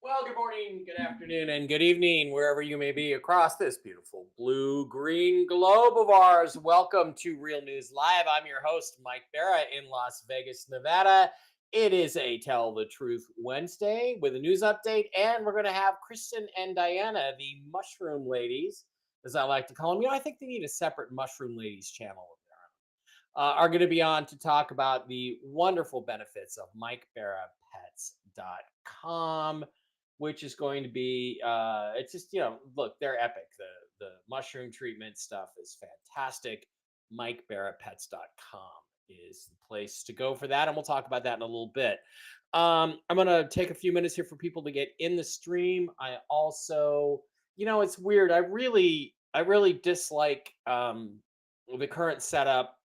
Well, good morning, good afternoon, and good evening, wherever you may be across this beautiful blue green globe of ours. Welcome to Real News Live. I'm your host, Mike Barra, in Las Vegas, Nevada. It is a Tell the Truth Wednesday with a news update, and we're going to have Kristen and Diana, the Mushroom Ladies, as I like to call them. I think they need a separate Mushroom Ladies channel of their own. Are going to be on to talk about the wonderful benefits of MikeBarraPets.com, which is going to be it's just, look, they're epic. The mushroom treatment stuff is fantastic. MikeBarraPets.com is the place to go for that, and we'll talk about that in a little bit. I'm gonna take a few minutes here for people to get in the stream. I also, it's weird. I really dislike the current setup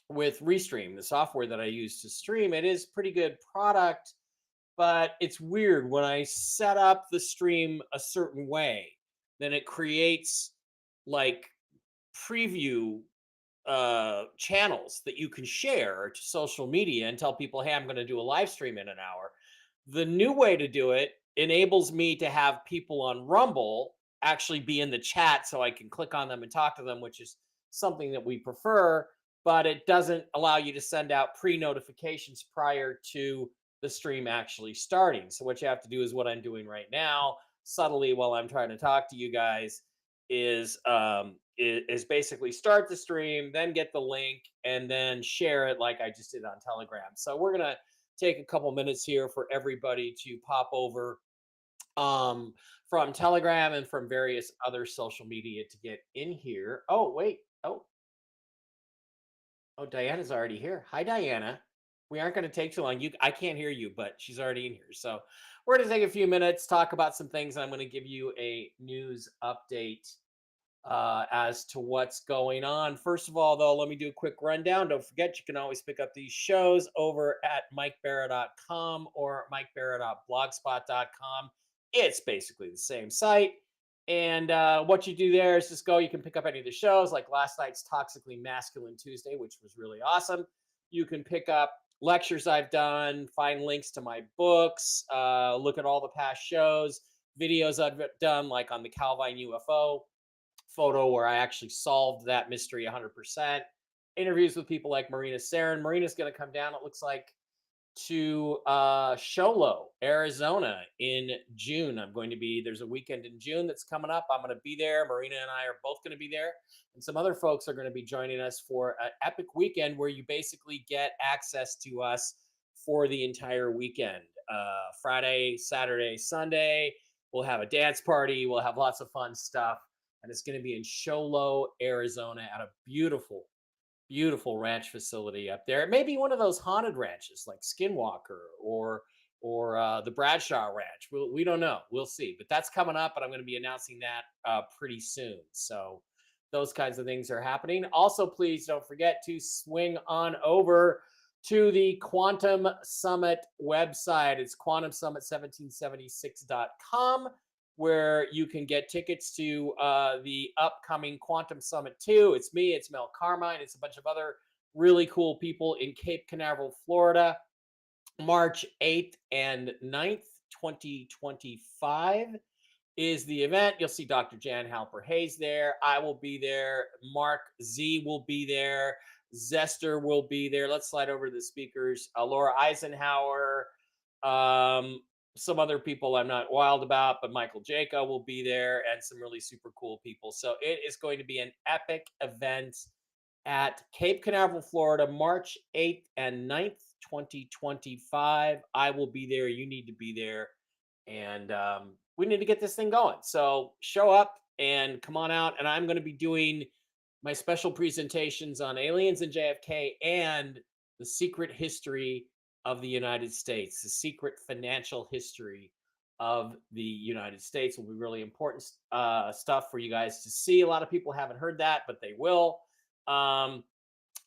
with Restream, the software that I use to stream. It is pretty good product, but it's weird when I set up the stream a certain way, then it creates like preview channels that you can share to social media and tell people, hey, I'm going to do a live stream in an hour. The new way to do it enables me to have people on Rumble actually be in the chat so I can click on them and talk to them, which is something that we prefer, but it doesn't allow you to send out pre-notifications prior to the stream actually starting. So what you have to do is what I'm doing right now, subtly while I'm trying to talk to you guys, is basically start the stream, then get the link, and then share it like I just did on Telegram. So we're gonna take a couple minutes here for everybody to pop over um, from Telegram and from various other social media to get in here. Oh wait, oh, Diana's already here. Hi, Diana. We aren't going to take too long. I can't hear you, but she's already in here. So we're going to take a few minutes, talk about some things. I'm going to give you a news update as to what's going on. First of all, though, let me do a quick rundown. Don't forget, you can always pick up these shows over at MikeBarra.com or MikeBarra.blogspot.com. It's basically the same site. And what you do there is just go, you can pick up any of the shows, like last night's Toxically Masculine Tuesday, which was really awesome. You can pick up lectures I've done, find links to my books, look at all the past shows, videos I've done, like on the Calvine UFO photo where I actually solved that mystery 100%. Interviews with people like Marina Sarin. Marina's going to come down, it looks like, to Sholo, Arizona in June. There's a weekend in June that's coming up. I'm going to be there. Marina and I are both going to be there. And some other folks are going to be joining us for an epic weekend where you basically get access to us for the entire weekend. Friday, Saturday, Sunday. We'll have a dance party. We'll have lots of fun stuff. And it's going to be in Sholo, Arizona at a beautiful ranch facility up there. It may be one of those haunted ranches like Skinwalker or the Bradshaw Ranch. We don't know. We'll see. But that's coming up, and I'm going to be announcing that pretty soon. So those kinds of things are happening. Also, please don't forget to swing on over to the Quantum Summit website. It's quantumsummit1776.com, where you can get tickets to the upcoming Quantum Summit 2. It's me, it's Mel Carmine, it's a bunch of other really cool people in Cape Canaveral, Florida, March 8th and 9th, 2025 is the event. You'll see Dr. Jan Halper Hayes there. I will be there. Mark Z will be there. Zester will be there. Let's slide over to the speakers. Laura Eisenhower, um, some other people I'm not wild about, but Michael Jaco will be there, and some really super cool people. So it is going to be an epic event at Cape Canaveral, Florida, March 8th and 9th, 2025. I will be there. You need to be there. And we need to get this thing going. So show up and come on out. And I'm going to be doing my special presentations on aliens and JFK and the secret history of the United States. The secret financial history of the United States will be really important stuff for you guys to see. A lot of people haven't heard that, but they will.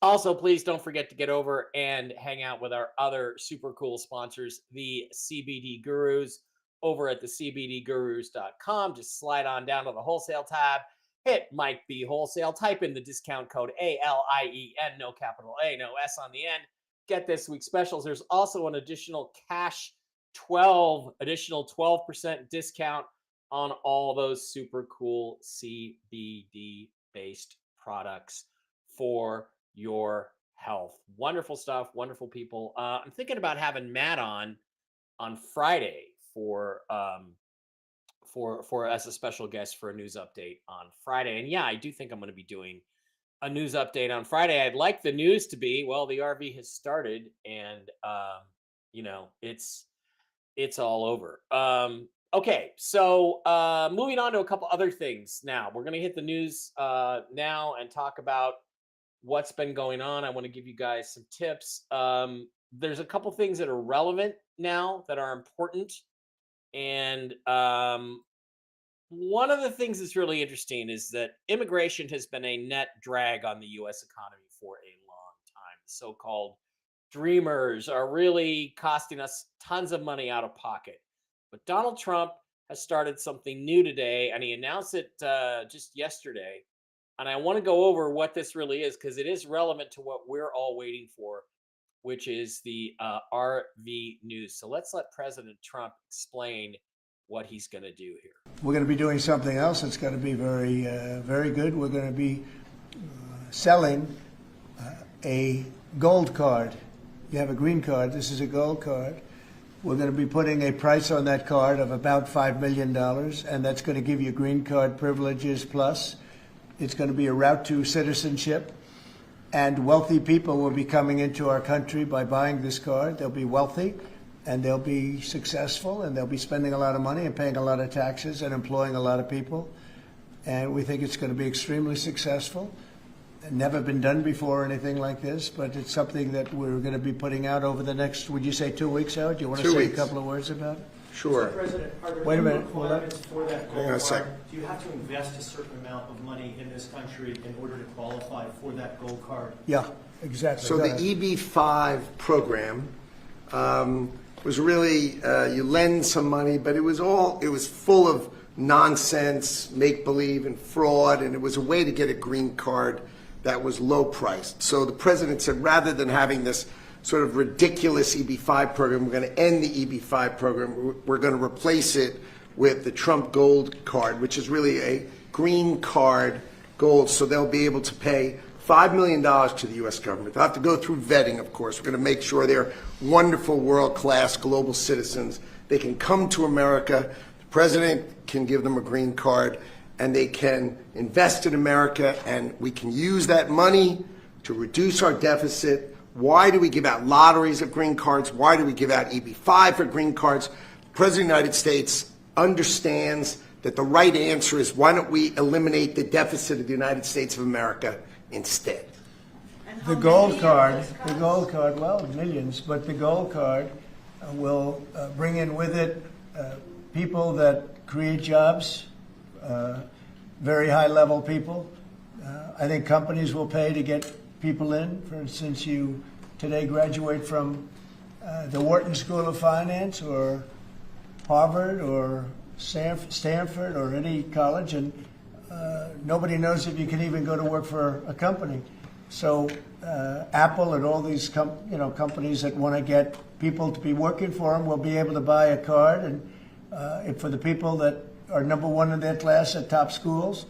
Also, please don't forget to get over and hang out with our other super cool sponsors, the CBD Gurus, over at the CBDGurus.com. Just slide on down to the wholesale tab, hit Mike B Wholesale, type in the discount code ALIEN, no capital A, no S on the end. Get this week's specials. There's also an additional cash additional 12% discount on all those super cool CBD based products for your health. Wonderful stuff, wonderful people. I'm thinking about having Matt on Friday for as a special guest for a news update on Friday. And yeah, I do think I'm going to be doing a news update on Friday. I'd like the news to be, well, the RV has started and it's all over. Okay, so moving on to a couple other things now. We're going to hit the news now and talk about what's been going on. I want to give you guys some tips. There's a couple things that are relevant now that are important. And one of the things that's really interesting is that immigration has been a net drag on the US economy for a long time. The so-called dreamers are really costing us tons of money out of pocket. But Donald Trump has started something new today, and he announced it just yesterday. And I want to go over what this really is because it is relevant to what we're all waiting for, which is the RV news. So let's let President Trump explain what he's going to do here. We're going to be doing something else that's going to be very, very good. We're going to be selling a gold card. You have a green card. This is a gold card. We're going to be putting a price on that card of about $5 million, and that's going to give you green card privileges plus. It's going to be a route to citizenship, and wealthy people will be coming into our country by buying this card. They'll be wealthy, and they'll be successful, and they'll be spending a lot of money and paying a lot of taxes and employing a lot of people. And we think it's going to be extremely successful. Never been done before or anything like this, but it's something that we're going to be putting out over the next, would you say 2 weeks, Howard? Do you want to say a couple of words about it? Sure. Mr. President, are there Wait a any minute. requirements for that Hang on a gold second. card? Do you have to invest a certain amount of money in this country in order to qualify for that gold card? Yeah, exactly. So Go the ahead. EB-5 program was really, you lend some money, but it was full of nonsense, make-believe, and fraud, and it was a way to get a green card that was low priced. So the president said, rather than having this sort of ridiculous EB-5 program, we're going to end the EB-5 program. We're going to replace it with the Trump Gold Card, which is really a green card gold. So they'll be able to pay $5 million to the U.S. government. They'll have to go through vetting, of course. We're going to make sure they're wonderful, world-class global citizens. They can come to America. The president can give them a green card, and they can invest in America, and we can use that money to reduce our deficit. Why do we give out lotteries of green cards? Why do we give out EB-5 for green cards? The President of the United States understands that the right answer is, why don't we eliminate the deficit of the United States of America instead? The gold card, well, millions, but the gold card will bring in with it people that create jobs, very high-level people. I think companies will pay to get people in. For instance, you today graduate from the Wharton School of Finance or Harvard or Stanford or any college, and nobody knows if you can even go to work for a company. So Apple and all these companies that want to get people to be working for them will be able to buy a card, and for the people that are number one in their class at top schools,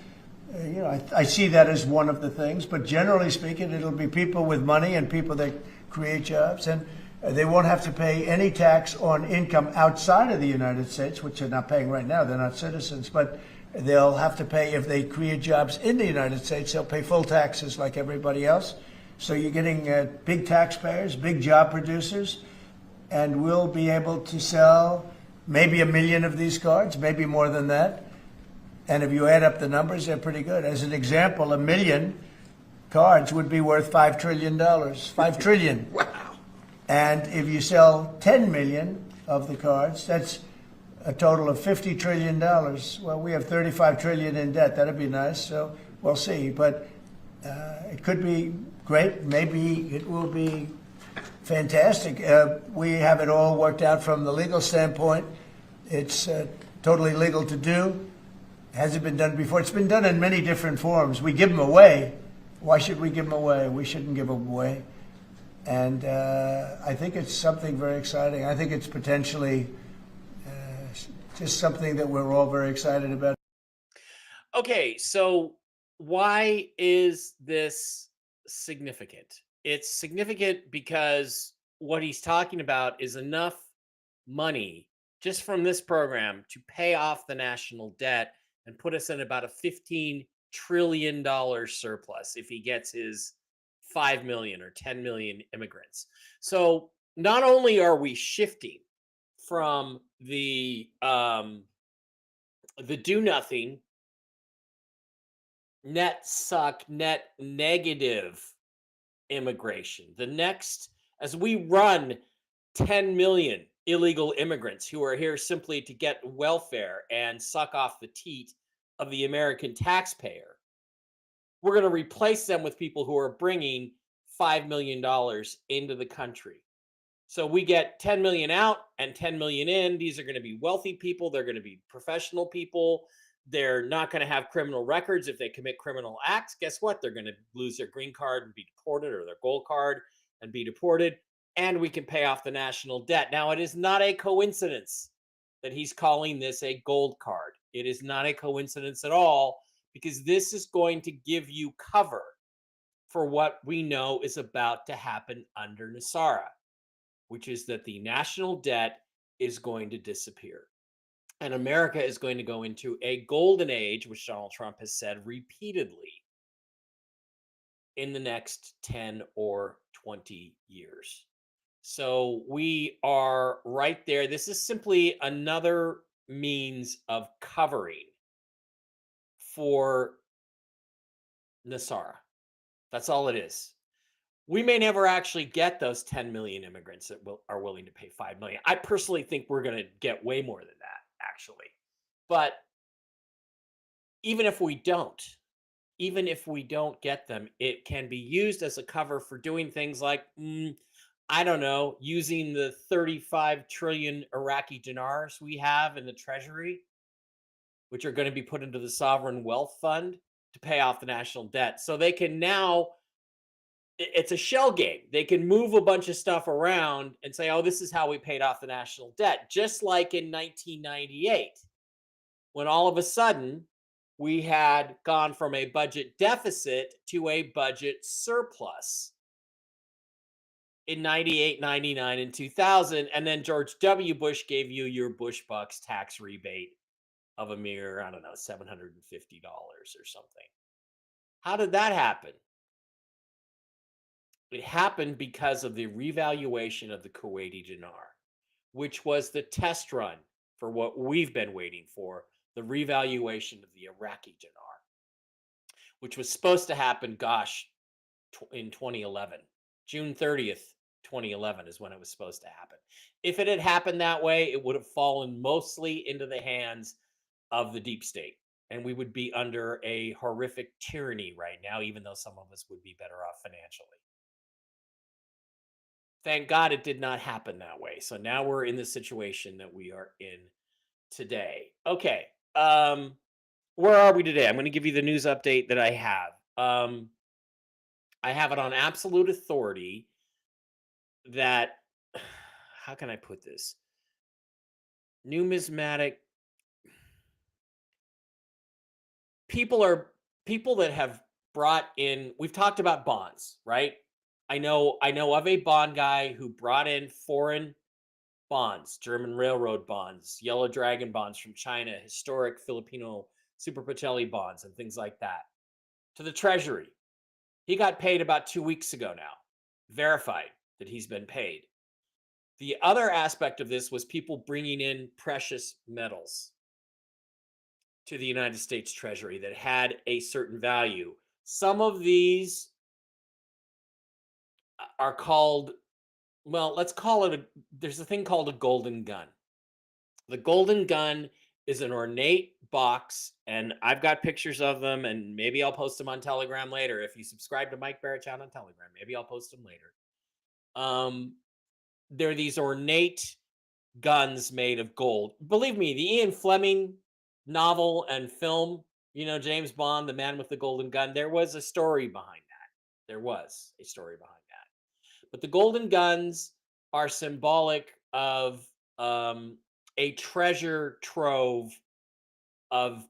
I see that as one of the things. But generally speaking, it'll be people with money and people that create jobs, and they won't have to pay any tax on income outside of the United States, which they're not paying right now. They're not citizens, but they'll have to pay if they create jobs in the United States. They'll pay full taxes like everybody else. So you're getting big taxpayers, big job producers, and we'll be able to sell maybe 1 million of these cards, maybe more than that. And if you add up the numbers, they're pretty good. As an example, 1 million cards would be worth $5 trillion. $5 trillion. Wow. And if you sell 10 million of the cards, that's a total of $50 trillion. Well, we have 35 trillion in debt. That'd be nice. So we'll see. But it could be great. Maybe it will be fantastic. We have it all worked out from the legal standpoint. It's totally legal to do. Hasn't been done before. It's been done in many different forms. We give them away. Why should we give them away? We shouldn't give them away. And I think it's something very exciting. I think it's potentially just something that we're all very excited about. Okay, so why is this significant? It's significant because what he's talking about is enough money just from this program to pay off the national debt and put us in about a $15 trillion surplus if he gets his 5 million or 10 million immigrants. So not only are we shifting from the do nothing, net suck, net negative immigration. The next, as we run 10 million illegal immigrants who are here simply to get welfare and suck off the teat of the American taxpayer, we're going to replace them with people who are bringing $5 million into the country. So we get 10 million out and 10 million in. These are going to be wealthy people. They're going to be professional people. They're not going to have criminal records. If they commit criminal acts, guess what? They're going to lose their green card and be deported, or their gold card and be deported. And we can pay off the national debt. Now, it is not a coincidence that he's calling this a gold card. It is not a coincidence at all, because this is going to give you cover for what we know is about to happen under NESARA, which is that the national debt is going to disappear. And America is going to go into a golden age, which Donald Trump has said repeatedly, in the next 10 or 20 years. So we are right there. This is simply another means of covering for NESARA. That's all it is. We may never actually get those 10 million immigrants that are willing to pay 5 million. I personally think we're going to get way more than that, actually. But even if we don't get them, it can be used as a cover for doing things like, I don't know, using the 35 trillion Iraqi dinars we have in the treasury, which are going to be put into the sovereign wealth fund to pay off the national debt. So they can now, it's a shell game. They can move a bunch of stuff around and say, oh, this is how we paid off the national debt. Just like in 1998, when all of a sudden we had gone from a budget deficit to a budget surplus in 98, 99, and 2000. And then George W. Bush gave you your Bush Bucks tax rebate of a mere, I don't know, $750 or something. How did that happen? It happened because of the revaluation of the Kuwaiti dinar, which was the test run for what we've been waiting for, the revaluation of the Iraqi dinar, which was supposed to happen, in 2011. June 30th, 2011 is when it was supposed to happen. If it had happened that way, it would have fallen mostly into the hands of the deep state, and we would be under a horrific tyranny right now, even though some of us would be better off financially. Thank God it did not happen that way. So now we're in the situation that we are in today. Okay. Where are we today? I'm going to give you the news update that I have. I have it on absolute authority that, how can I put this? Numismatic people that have brought in, we've talked about bonds, right? I know of a bond guy who brought in foreign bonds, German railroad bonds, Yellow Dragon bonds from China, historic Filipino Super Pacelli bonds, and things like that, to the Treasury. He got paid about 2 weeks ago now, verified that he's been paid. The other aspect of this was people bringing in precious metals to the United States Treasury that had a certain value. Some of these are called, well, let's call it there's a thing called a golden gun. The golden gun is an ornate box, and I've got pictures of them, and maybe I'll post them on Telegram later. If you subscribe to Mike Barrett on Telegram, maybe I'll post them later. They're these ornate guns made of gold. Believe me, the Ian Fleming novel and film, James Bond, The Man with the Golden Gun, there was a story behind that. There was a story behind that. But the golden guns are symbolic of a treasure trove of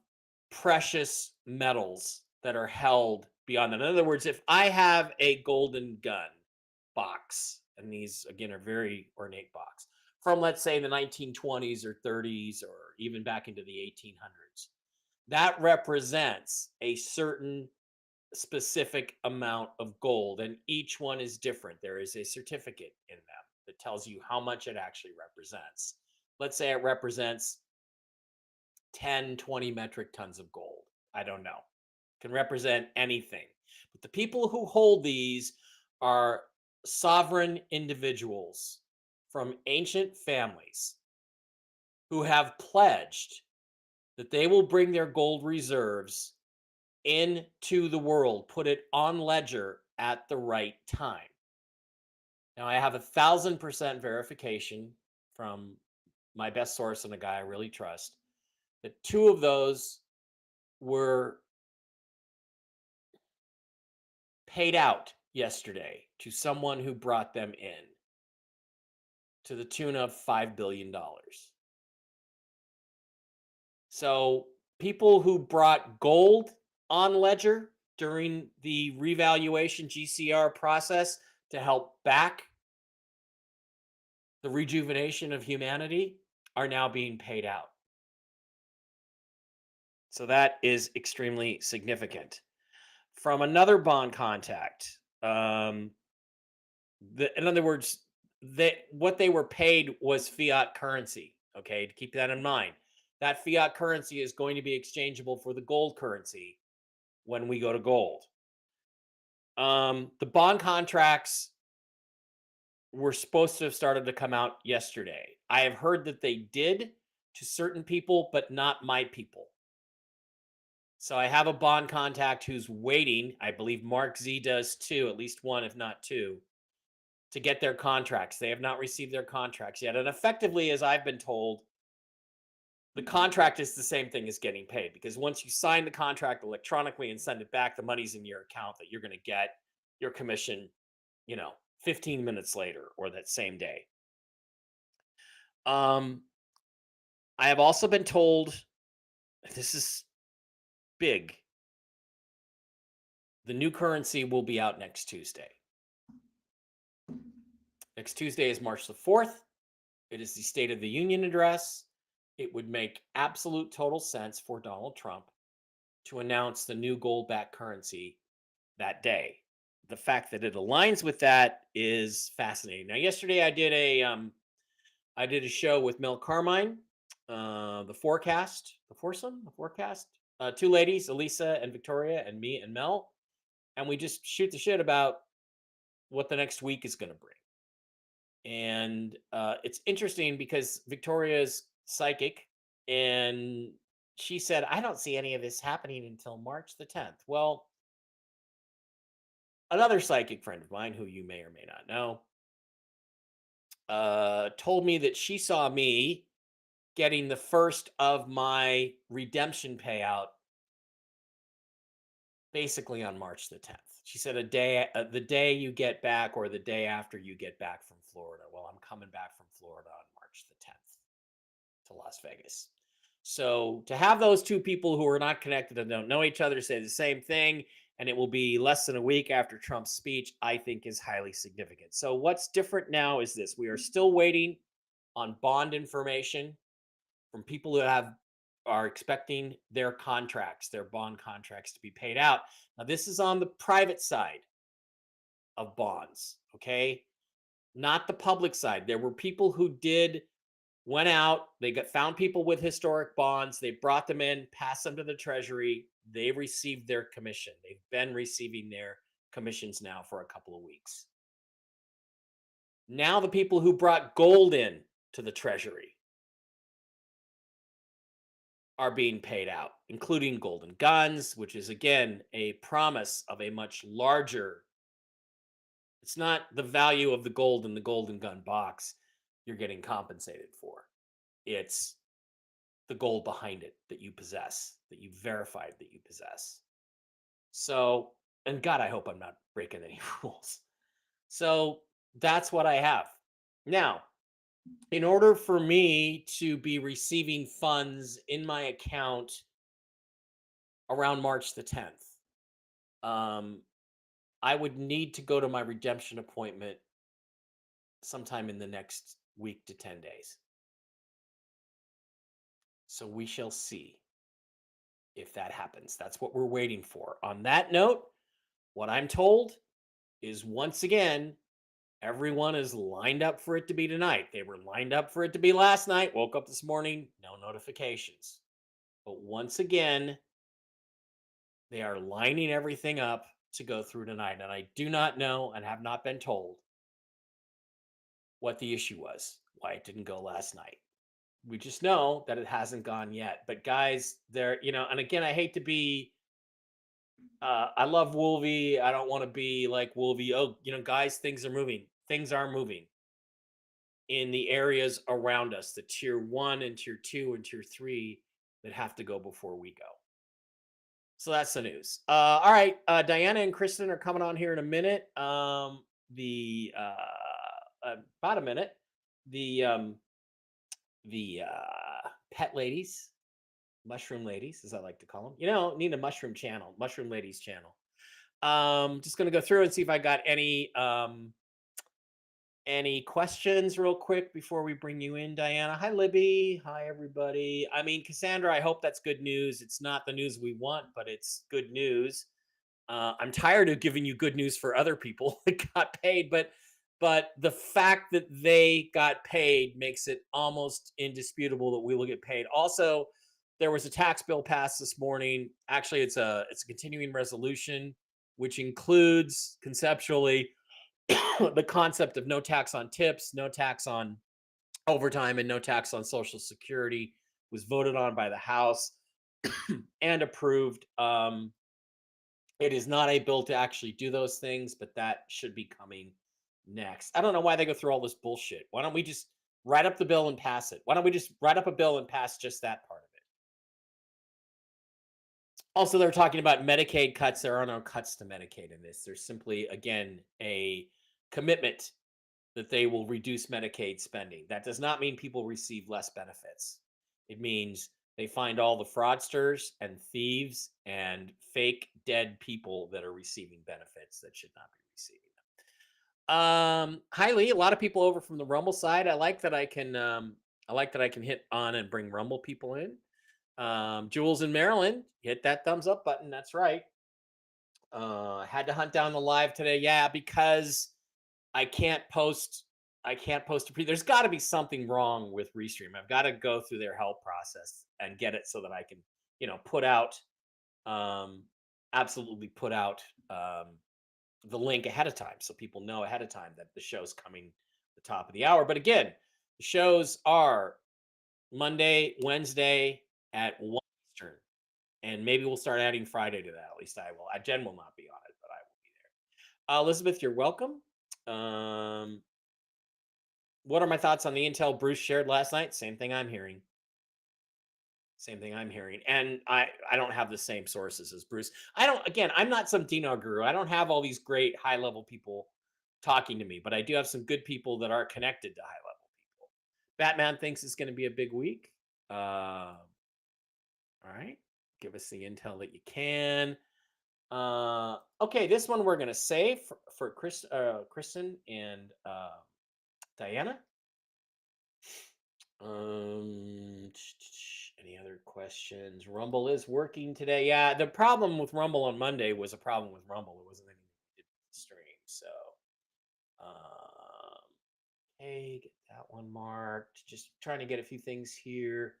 precious metals that are held beyond that. In other words, if I have a golden gun box, and these again are very ornate box from, let's say, the 1920s or 30s or even back into the 1800s, that represents a certain specific amount of gold, and each one is different. There is a certificate in them that tells you how much it actually represents. Let's say it represents 10, 20 metric tons of gold. I don't know. Can represent anything. But the people who hold these are sovereign individuals from ancient families who have pledged that they will bring their gold reserves into the world, put it on ledger at the right time. Now, I have 1,000% verification from my best source and a guy I really trust that two of those were paid out yesterday to someone who brought them in to the tune of $5 billion. So people who brought gold on ledger during the revaluation GCR process to help back the rejuvenation of humanity are now being paid out. So that is extremely significant. From another bond contact, in other words, what they were paid was fiat currency. Okay, to keep that in mind. That fiat currency is going to be exchangeable for the gold currency when we go to gold. The bond contracts were supposed to have started to come out yesterday. I have heard that they did to certain people, but not my people. So I have a bond contact who's waiting. I believe Mark Z does too, at least one, if not two, to get their contracts. They have not received their contracts yet. And effectively, as I've been told, the contract is the same thing as getting paid, because once you sign the contract electronically and send it back, the money's in your account that you're going to get your commission, 15 minutes later or that same day. I have also been told, this is big, the new currency will be out next Tuesday. Next Tuesday is March the 4th. It is the State of the Union address. It would make absolute total sense for Donald Trump to announce the new gold-backed currency that day. The fact that it aligns with that is fascinating. Now, yesterday I did a show with Mel Carmine, the forecast, two ladies, Elisa and Victoria, and me and Mel, and we just shoot the shit about what the next week is going to bring. And it's interesting because Victoria's psychic, and she said, I don't see any of this happening until March the 10th. Well, another psychic friend of mine, who you may or may not know, told me that she saw me getting the first of my redemption payout basically on March the 10th. She said the day you get back or the day after you get back from Florida. Well, I'm coming back from Florida on March the 10th to Las Vegas. So to have those two people who are not connected and don't know each other say the same thing, and it will be less than a week after Trump's speech, I think is highly significant. So what's different now is this. We are still waiting on bond information from people who are expecting their bond contracts to be paid out. Now, this is on the private side of bonds, okay? Not the public side. There were people who went out, found people with historic bonds, they brought them in, passed them to the Treasury, they received their commission. They've been receiving their commissions now for a couple of weeks. Now the people who brought gold in to the Treasury are being paid out, including golden guns, which is, again, a promise of a much larger. It's not the value of the gold in the golden gun box you're getting compensated for. It's the gold behind it that you possess, that you verified that you possess. So, and God, I hope I'm not breaking any rules. So That's what I have. Now, in order for me to be receiving funds in my account around March the 10th, um, I would need to go to my redemption appointment sometime in the next week to 10 days. So we shall see if that happens. That's what we're waiting for. On that note, what I'm told is once again, everyone is lined up for it to be tonight. They were lined up for it to be last night. Woke up this morning, no notifications. But once again, they are lining everything up to go through tonight. And I do not know and have not been told what the issue was, why it didn't go last night. We just know that it hasn't gone yet. But guys, there, and again, I hate to be I love Wolvie. I don't want to be like Wolvie. Oh, guys, things are moving. Things are moving in the areas around us, the tier 1 and tier 2 and tier 3 that have to go before we go. So that's the news. All right, Diana and Kristen are coming on here in a minute. About a minute. The pet ladies, mushroom ladies, as I like to call them. Need a mushroom ladies channel. Just gonna go through and see if I got any questions real quick before we bring you in, Diana. Hi, Libby. Hi, everybody. I mean, Cassandra, I hope that's good news. It's not the news we want, but it's good news. I'm tired of giving you good news for other people that got paid, but the fact that they got paid makes it almost indisputable that we will get paid. Also, there was a tax bill passed this morning. Actually, it's a continuing resolution, which includes conceptually the concept of no tax on tips, no tax on overtime, and no tax on Social Security. Was voted on by the House and approved. It is not a bill to actually do those things, but that should be coming next. I don't know why they go through all this bullshit. Why don't we just write up the bill and pass it? Why don't we just write up a bill and pass just that part of it? Also, they're talking about Medicaid cuts. There are no cuts to Medicaid in this. There's simply, again, a commitment that they will reduce Medicaid spending. That does not mean people receive less benefits. It means they find all the fraudsters and thieves and fake dead people that are receiving benefits that should not be receiving them. Hi Lee, a lot of people over from the Rumble side. I like that I can hit on and bring Rumble people in. Jules in Maryland, hit that thumbs up button. That's right. I had to hunt down the live today. Yeah, because I can't post a there's got to be something wrong with Restream. I've got to go through their help process and get it so that I can, put out absolutely put out the link ahead of time so people know ahead of time that the show's coming the top of the hour. But again, the shows are Monday, Wednesday at 1 Eastern. And maybe we'll start adding Friday to that. At least I will. Jen will not be on it, but I will be there. Elizabeth, you're welcome. What are my thoughts on the intel Bruce shared last night? Same thing I'm hearing. And I don't have the same sources as Bruce. I'm not some Dino guru. I don't have all these great high level people talking to me, but I do have some good people that are connected to high level people. Batman thinks it's going to be a big week. All right. Give us the intel that you can. Okay, this one we're going to save for Kristen and Diana. Any other questions? Rumble is working today. Yeah, the problem with Rumble on Monday was a problem with Rumble. It wasn't anything to do with the stream. So, okay, get that one marked. Just trying to get a few things here.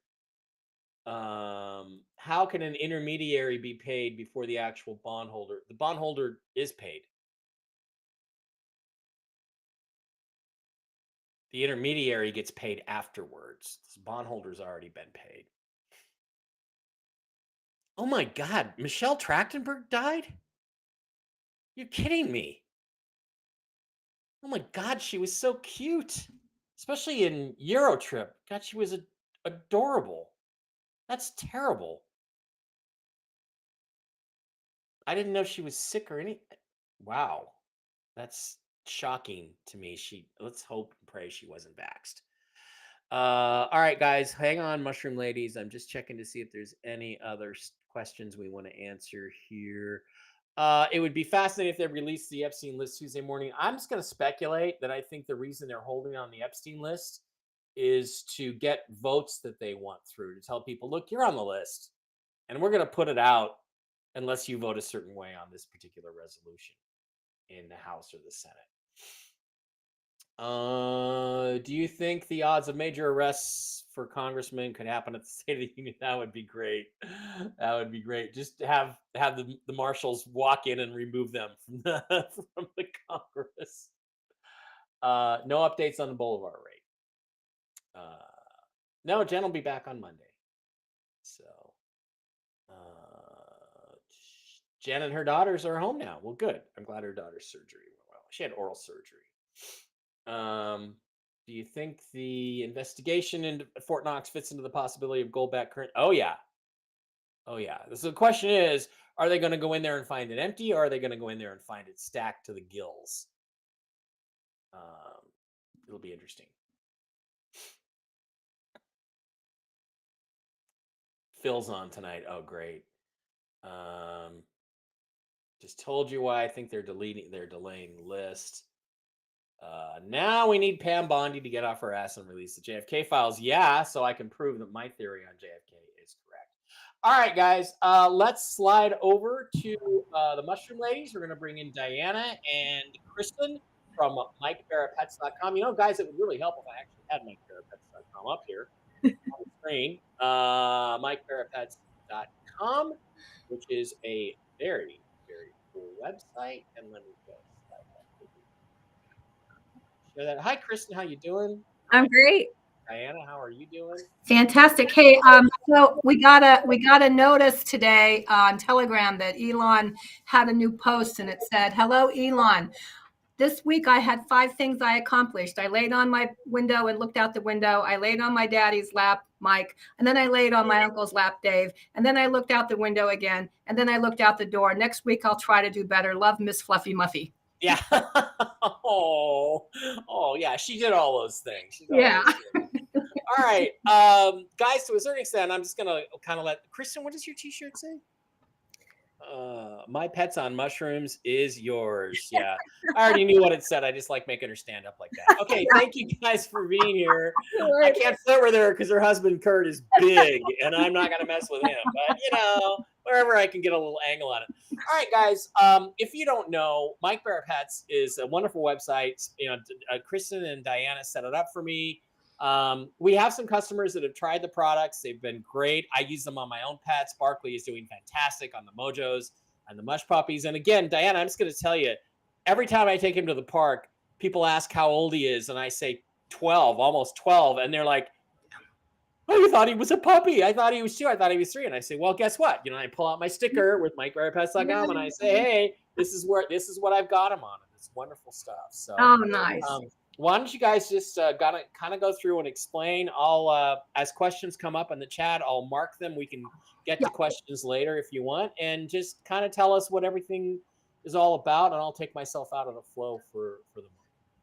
How can an intermediary be paid before the actual bondholder? The bondholder is paid. The intermediary gets paid afterwards. The bondholder's already been paid. Oh my God, Michelle Trachtenberg died? You're kidding me. Oh my God, she was so cute. Especially in Eurotrip. God, she was adorable. That's terrible. I didn't know she was sick or anything. Wow. That's shocking to me. Let's hope and pray she wasn't vaxxed. All right, guys, hang on, mushroom ladies. I'm just checking to see if there's any other questions we want to answer here. It would be fascinating if they released the Epstein list Tuesday morning. I'm just going to speculate that I think the reason they're holding on the Epstein list is to get votes that they want through, to tell people, look, you're on the list, and we're going to put it out unless you vote a certain way on this particular resolution in the House or the Senate. Do you think the odds of major arrests for congressmen could happen at the State of the Union? That would be great. That would be great. Just to have the marshals walk in and remove them from the Congress. No updates on the Bolivar rate. No, Jen will be back on Monday. So Jen and her daughters are home now. Well, good. I'm glad her daughter's surgery went well. She had oral surgery. Do you think the investigation into Fort Knox fits into the possibility of Goldback current? Oh yeah. So the question is, are they going to go in there and find it empty, or are they going to go in there and find it stacked to the gills? It'll be interesting. Phil's on tonight. Oh, great. Just told you why I think they're delaying the list. Now we need Pam Bondi to get off her ass and release the JFK files. Yeah, so I can prove that my theory on JFK is correct. All right, guys, let's slide over to the Mushroom Ladies. We're going to bring in Diana and Kristen from MikeBarrettPets.com. You know, guys, it would really help if I actually had MikeBarrettPets.com up here on the screen. MikeBarrettPets.com, which is a very, very cool website. And let me go. That. Hi, Kristen. How you doing? I'm great. Diana, how are you doing? Fantastic. Hey, so we got a notice today on Telegram that Elon had a new post, and it said, "Hello, Elon. This week I had 5 things I accomplished. I laid on my window and looked out the window. I laid on my daddy's lap, Mike, and then I laid on my uncle's lap, Dave, and then I looked out the window again, and then I looked out the door. Next week I'll try to do better. Love, Miss Fluffy Muffy." Yeah. oh, yeah. She did all those things. Yeah. All right, guys. To a certain extent, I'm just gonna kind of let Kristen. What does your T-shirt say? My pets on mushrooms is yours. Yeah, I already knew what it said. I just like making her stand up like that. Okay, thank you guys for being here. I can't flirt with her because her husband Kurt is big, and I'm not gonna mess with him. But you know, wherever I can get a little angle on it. All right, guys. If you don't know, Mike Barrett Pets is a wonderful website. You know, Kristen and Diana set it up for me. We have some customers that have tried the products. They've been great. I use them on my own pets. Barkley is doing fantastic on the Mojos and the Mush Puppies. And again, Diana, I'm just going to tell you, every time I take him to the park, people ask how old he is. And I say 12, almost 12. And they're like, "Oh, you thought he was a puppy. I thought he was 2. I thought he was 3. And I say, well, guess what? You know, I pull out my sticker with MikeBarrettPets.com and I say, hey, this is what I've got him on. It's wonderful stuff. So, oh, nice. Why don't you guys just kind of go through and explain? I'll as questions come up in the chat, I'll mark them. We can get to questions later if you want, and just kind of tell us what everything is all about, and I'll take myself out of the flow for the moment.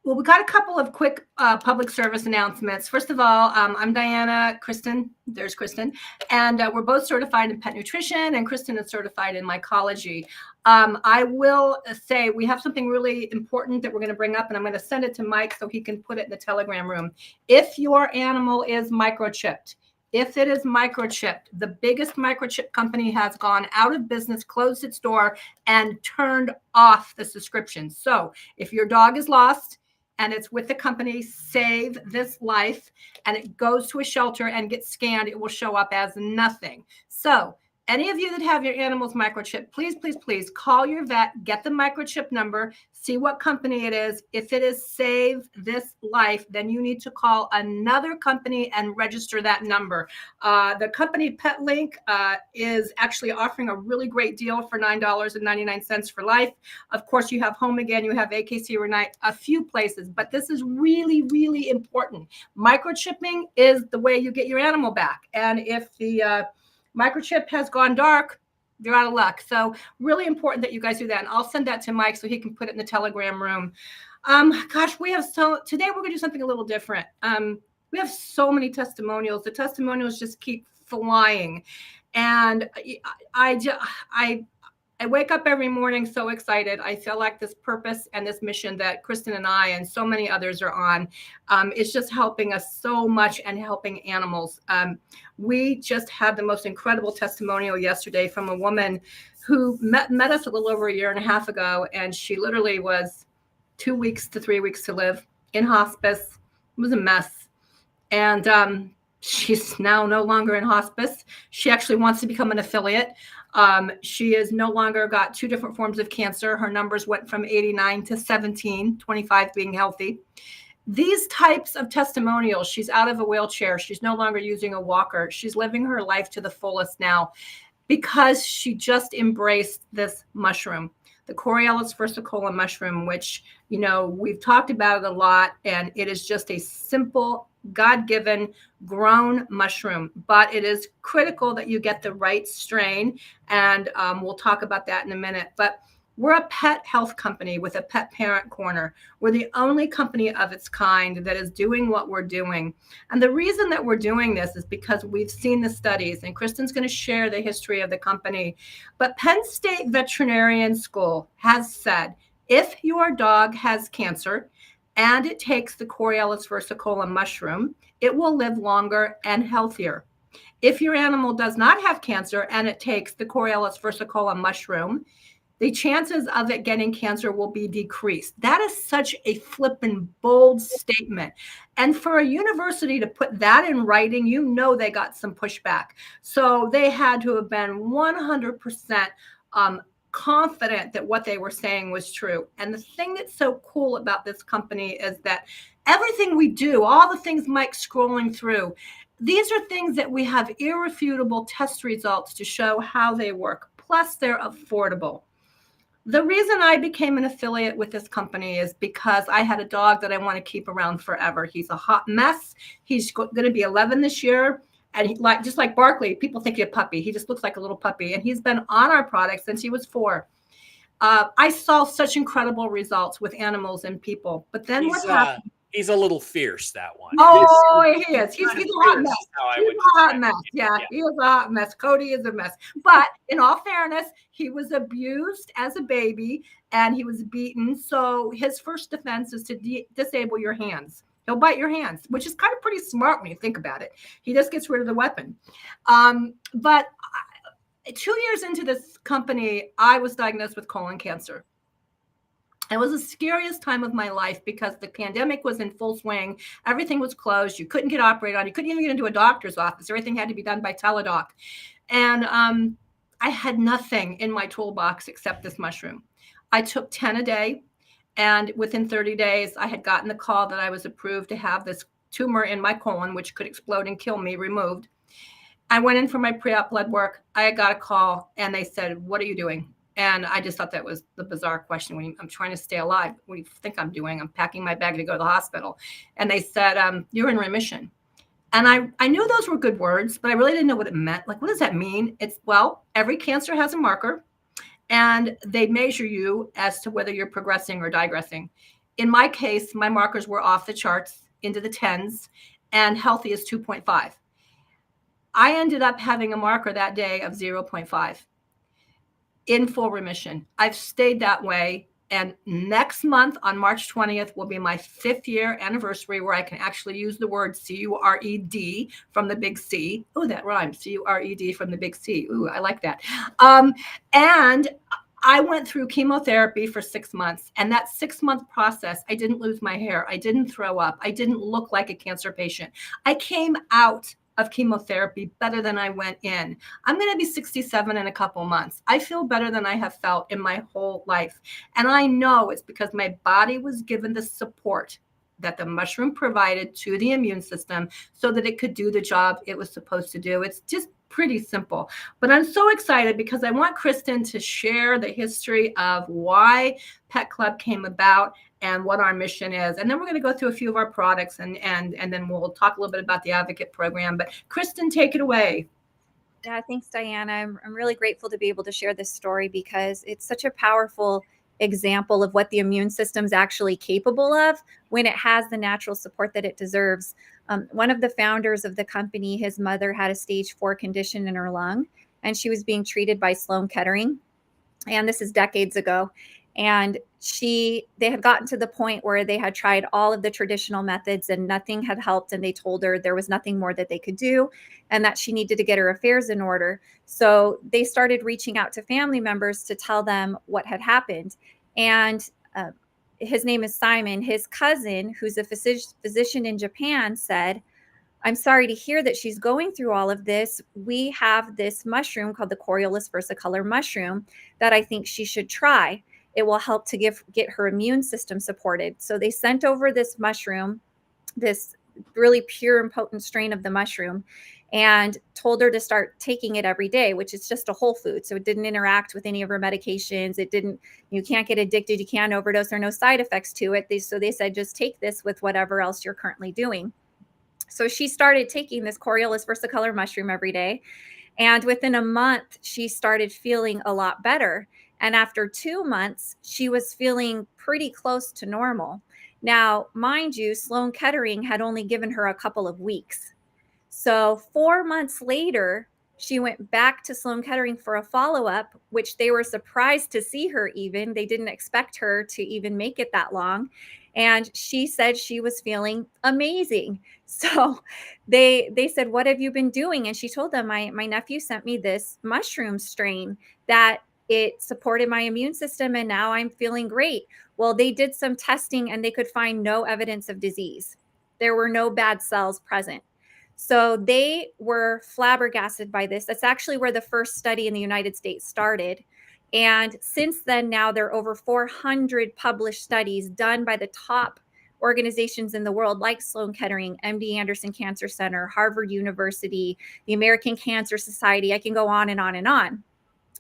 Well, we got a couple of quick public service announcements. First of all, I'm Diana. Kristen, there's Kristen, and we're both certified in pet nutrition, and Kristen is certified in mycology. I will say we have something really important that we're going to bring up, and I'm going to send it to Mike so he can put it in the Telegram room. If your animal is microchipped, the biggest microchip company has gone out of business, closed its door, and turned off the subscription. So if your dog is lost, and it's with the company Save This Life, and it goes to a shelter and gets scanned, it will show up as nothing. So any of you that have your animals microchipped, please, please, please call your vet, get the microchip number, see what company it is. If it is Save This Life, then you need to call another company and register that number. The company PetLink is actually offering a really great deal for $9.99 for life. Of course, you have Home Again, you have AKC Renite, a few places, but this is really, really important. Microchipping is the way you get your animal back. And if the microchip has gone dark, you're out of luck. So really important that you guys do that. And I'll send that to Mike so he can put it in the Telegram room. Gosh, today we're gonna do something a little different. We have so many testimonials. The testimonials just keep flying. And I wake up every morning so excited. I feel like this purpose and this mission that Kristen and I and so many others are on is just helping us so much and helping animals. We just had the most incredible testimonial yesterday from a woman who met us a little over a year and a half ago, and she literally was 2 weeks to 3 weeks to live in hospice. It was a mess. And she's now no longer in hospice. She actually wants to become an affiliate. She is no longer got 2 different forms of cancer. Her numbers went from 89 to 17, 25 being healthy. These types of testimonials, she's out of a wheelchair. She's no longer using a walker. She's living her life to the fullest now because she just embraced this mushroom, the Coriellus versicolor mushroom, which, you know, we've talked about it a lot, and it is just a simple, God-given, grown mushroom, but it is critical that you get the right strain, and we'll talk about that in a minute. But we're a pet health company with a pet parent corner. We're the only company of its kind that is doing what we're doing. And the reason that we're doing this is because we've seen the studies, and Kristen's going to share the history of the company. But Penn State Veterinarian School has said, if your dog has cancer and it takes the Coriellus versicolor mushroom, it will live longer and healthier. If your animal does not have cancer and it takes the Coriellus versicolor mushroom, the chances of it getting cancer will be decreased. That is such a flippin' bold statement. And for a university to put that in writing, you know they got some pushback. So they had to have been 100% confident that what they were saying was true. And the thing that's so cool about this company is that everything we do, all the things Mike's scrolling through, these are things that we have irrefutable test results to show how they work. Plus, they're affordable. The reason I became an affiliate with this company is because I had a dog that I want to keep around forever. He's a hot mess. He's going to be 11 this year. And just like Barkley, people think he's a puppy. He just looks like a little puppy. And he's been on our product since he was 4. I saw such incredible results with animals and people. But then what happened? He's a little fierce, that one. Oh, he is. He's a hot mess. He's a hot mess. Yeah, he is a hot mess. Cody is a mess. But in all fairness, he was abused as a baby and he was beaten. So his first defense is to disable your hands. He'll bite your hands, which is kind of pretty smart when you think about it. He just gets rid of the weapon. But 2 years into this company, I was diagnosed with colon cancer. It was the scariest time of my life because the pandemic was in full swing. Everything was closed. You couldn't get operated on. You couldn't even get into a doctor's office. Everything had to be done by teledoc. And I had nothing in my toolbox except this mushroom. I took 10 a day. And within 30 days, I had gotten the call that I was approved to have this tumor in my colon, which could explode and kill me, removed. I went in for my pre-op blood work. I got a call and they said, "What are you doing?" And I just thought that was the bizarre question. When I'm trying to stay alive, what do you think I'm doing? I'm packing my bag to go to the hospital. And they said, "You're in remission." And I knew those were good words, but I really didn't know what it meant. Like, what does that mean? It's, well, every cancer has a marker and they measure you as to whether you're progressing or digressing. In my case, my markers were off the charts into the 10s and healthy is 2.5. I ended up having a marker that day of 0.5 in full remission. I've stayed that way. And next month on March 20th will be my 5th year anniversary where I can actually use the word C-U-R-E-D from the big C. Oh, that rhymes. C-U-R-E-D from the big C. Ooh, I like that. And I went through chemotherapy for 6 months. And that 6-month process, I didn't lose my hair. I didn't throw up. I didn't look like a cancer patient. I came out of chemotherapy better than I went in. I'm going to be 67 in a couple months. I feel better than I have felt in my whole life. And I know it's because my body was given the support that the mushroom provided to the immune system so that it could do the job it was supposed to do. It's just pretty simple. But I'm so excited because I want Kristen to share the history of why Pet Club came about and what our mission is. And then we're going to go through a few of our products and then we'll talk a little bit about the Advocate program. But Kristen, take it away. Yeah, thanks, Diana. I'm really grateful to be able to share this story because it's such a powerful example of what the immune system's actually capable of when it has the natural support that it deserves. One of the founders of the company, his mother had a stage 4 condition in her lung, and she was being treated by Sloan Kettering. And this is decades ago. And they had gotten to the point where they had tried all of the traditional methods and nothing had helped. And they told her there was nothing more that they could do and that she needed to get her affairs in order. So they started reaching out to family members to tell them what had happened. And his name is Simon. His cousin, who's a physician in Japan, said, "I'm sorry to hear that she's going through all of this. We have this mushroom called the Coriolus versicolor mushroom that I think she should try. It will help to get her immune system supported." So they sent over this mushroom, this really pure and potent strain of the mushroom, and told her to start taking it every day, which is just a whole food. So it didn't interact with any of her medications. You can't get addicted, you can't overdose, there are no side effects to it. So they said, just take this with whatever else you're currently doing. So she started taking this Coriolus versicolor mushroom every day. And within a month, she started feeling a lot better. And after 2 months, she was feeling pretty close to normal. Now, mind you, Sloan Kettering had only given her a couple of weeks. So 4 months later, she went back to Sloan Kettering for a follow-up, which they were surprised to see her even. They didn't expect her to even make it that long. And she said she was feeling amazing. So they said, "What have you been doing?" And she told them, my nephew sent me this mushroom strain that it supported my immune system and now I'm feeling great. Well, they did some testing and they could find no evidence of disease. There were no bad cells present. So they were flabbergasted by this. That's actually where the first study in the United States started. And since then, now there are over 400 published studies done by the top organizations in the world, like Sloan Kettering, MD Anderson Cancer Center, Harvard University, the American Cancer Society. I can go on and on and on.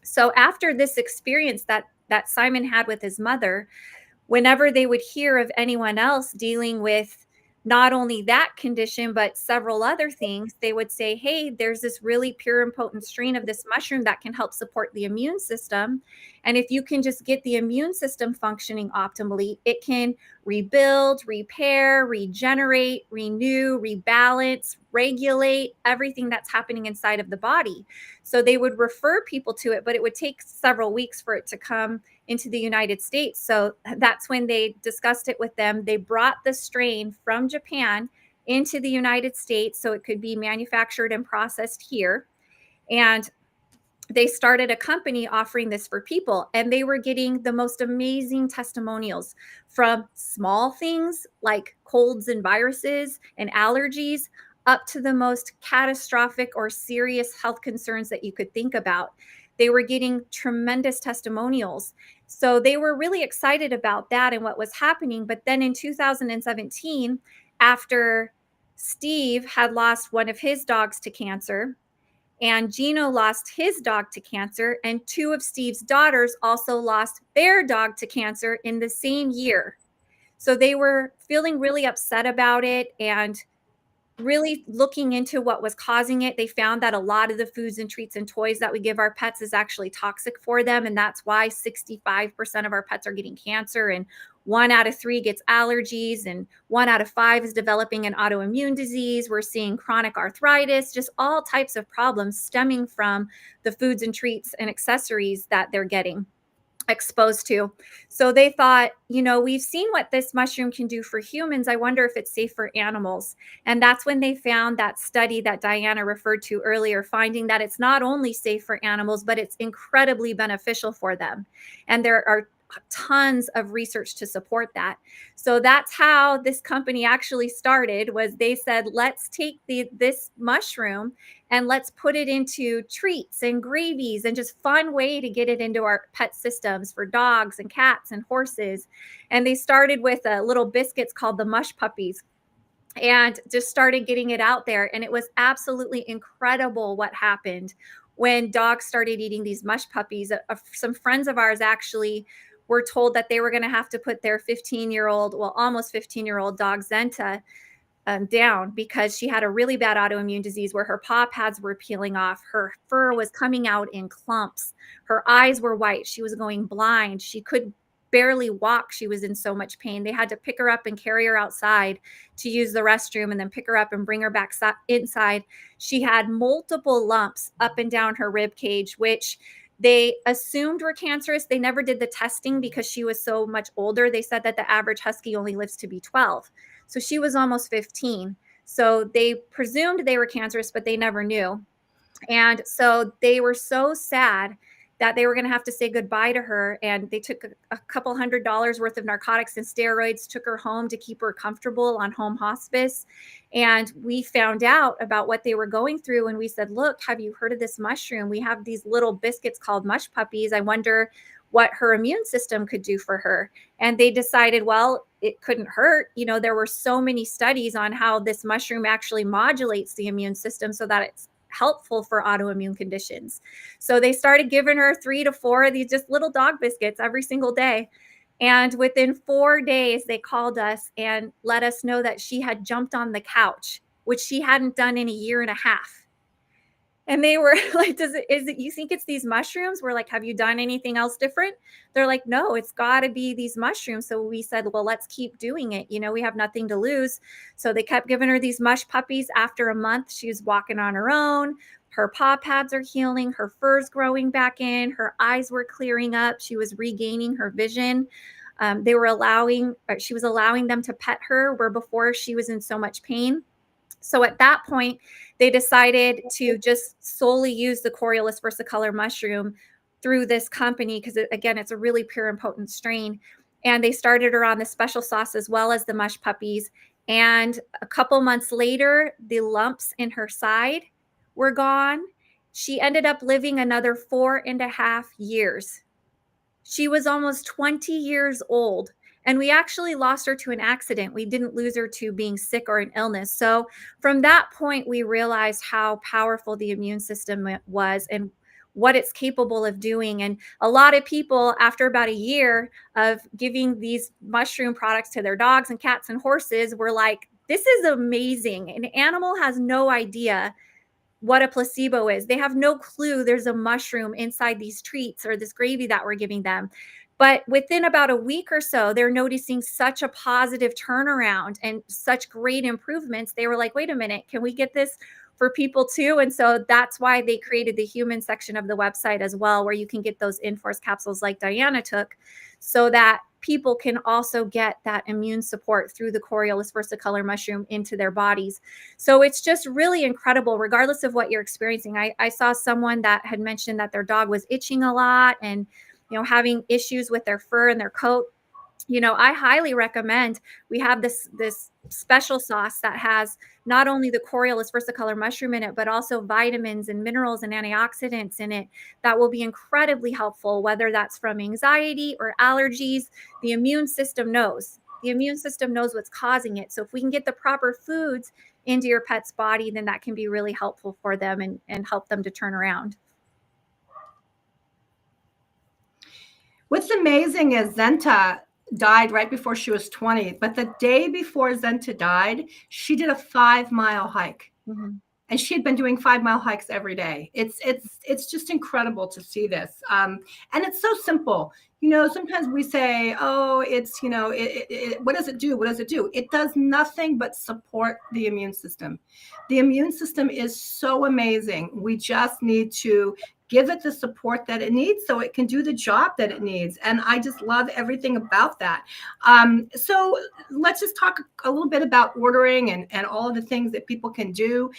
So after this experience that Simon had with his mother, whenever they would hear of anyone else dealing with not only that condition, but several other things, they would say, "Hey, there's this really pure and potent strain of this mushroom that can help support the immune system. And if you can just get the immune system functioning optimally, it can rebuild, repair, regenerate, renew, rebalance, regulate everything that's happening inside of the body." So they would refer people to it, but it would take several weeks for it to come into the United States. So that's when they discussed it with them. They brought the strain from Japan into the United States so it could be manufactured and processed here. And they started a company offering this for people, and they were getting the most amazing testimonials from small things like colds and viruses and allergies up to the most catastrophic or serious health concerns that you could think about. They were getting tremendous testimonials. So they were really excited about that and what was happening. But then in 2017, after Steve had lost one of his dogs to cancer, and Gino lost his dog to cancer, and 2 of Steve's daughters also lost their dog to cancer in the same year. So they were feeling really upset about it and really looking into what was causing it. They found that a lot of the foods and treats and toys that we give our pets is actually toxic for them. And that's why 65% of our pets are getting cancer, and 1 out of 3 gets allergies, and 1 out of 5 is developing an autoimmune disease. We're seeing chronic arthritis, just all types of problems stemming from the foods and treats and accessories that they're getting exposed to. So they thought, we've seen what this mushroom can do for humans. I wonder if it's safe for animals. And that's when they found that study that Diana referred to earlier, finding that it's not only safe for animals, but it's incredibly beneficial for them. And there are tons of research to support that. So that's how this company actually started. Was they said, let's take this mushroom and let's put it into treats and gravies and just fun way to get it into our pet systems for dogs and cats and horses. And they started with little biscuits called the Mush Puppies, and just started getting it out there. And it was absolutely incredible what happened when dogs started eating these Mush Puppies. Some friends of ours actually were told that they were going to have to put their 15-year-old, almost 15-year-old dog Zenta down because she had a really bad autoimmune disease where her paw pads were peeling off. Her fur was coming out in clumps. Her eyes were white. She was going blind. She could barely walk. She was in so much pain. They had to pick her up and carry her outside to use the restroom and then pick her up and bring her back inside. She had multiple lumps up and down her rib cage, which they assumed were cancerous. They never did the testing because she was so much older. They said that the average husky only lives to be 12. So she was almost 15. So they presumed they were cancerous, but they never knew. And so they were so sad that they were going to have to say goodbye to her. And they took a couple $100 worth of narcotics and steroids, took her home to keep her comfortable on home hospice. And we found out about what they were going through. And we said, look, have you heard of this mushroom? We have these little biscuits called mush puppies. I wonder what her immune system could do for her. And they decided, well, it couldn't hurt. You know, there were so many studies on how this mushroom actually modulates the immune system so that it's helpful for autoimmune conditions. So they started giving her 3 to 4 of these just little dog biscuits every single day. And within 4 days, they called us and let us know that she had jumped on the couch, which she hadn't done in a year and a half. And they were like, is it, you think it's these mushrooms? We're like, have you done anything else different? They're like, no, it's got to be these mushrooms. So we said, well, let's keep doing it. You know, we have nothing to lose. So they kept giving her these mush puppies. After a month, she was walking on her own. Her paw pads are healing. Her fur's growing back in. Her eyes were clearing up. She was regaining her vision. She was allowing them to pet her, where before she was in so much pain. So at that point, they decided to just solely use the Coriolis versicolor mushroom through this company because, again, it's a really pure and potent strain. And they started her on the special sauce as well as the mush puppies. And a couple months later, the lumps in her side were gone. She ended up living another 4.5 years. She was almost 20 years old. And we actually lost her to an accident. We didn't lose her to being sick or an illness. So from that point, we realized how powerful the immune system was and what it's capable of doing. And a lot of people, after about a year of giving these mushroom products to their dogs and cats and horses, were like, this is amazing. An animal has no idea what a placebo is. They have no clue there's a mushroom inside these treats or this gravy that we're giving them. But within about a week or so, they're noticing such a positive turnaround and such great improvements. They were like, wait a minute, can we get this for people too? And so that's why they created the human section of the website as well, where you can get those Inforce capsules like Diana took, so that people can also get that immune support through the Coriolis versicolor mushroom into their bodies. So it's just really incredible, regardless of what you're experiencing. I saw someone that had mentioned that their dog was itching a lot and having issues with their fur and their coat. I highly recommend, we have this special sauce that has not only the Coriolis versicolor mushroom in it, but also vitamins and minerals and antioxidants in it that will be incredibly helpful, whether that's from anxiety or allergies. The immune system knows. The immune system knows what's causing it. So if we can get the proper foods into your pet's body, then that can be really helpful for them and help them to turn around. What's amazing is Zenta died right before she was 20, but the day before Zenta died, she did a 5-mile hike. Mm-hmm. And she had been doing 5-mile hikes every day. It's just incredible to see this. And it's so simple. Sometimes we say, oh, it's, what does it do? What does it do? It does nothing but support the immune system. The immune system is so amazing. We just need to give it the support that it needs so it can do the job that it needs. And I just love everything about that. So let's just talk a little bit about ordering and all of the things that people can do.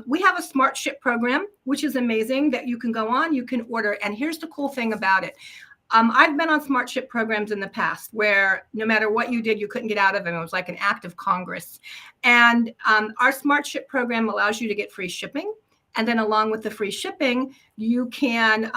We have a Smart Ship program, which is amazing, that you can go on, you can order. And here's the cool thing about it. I've been on Smart Ship programs in the past where no matter what you did, you couldn't get out of them. It was like an act of Congress. And our Smart Ship program allows you to get free shipping. And then along with the free shipping, you can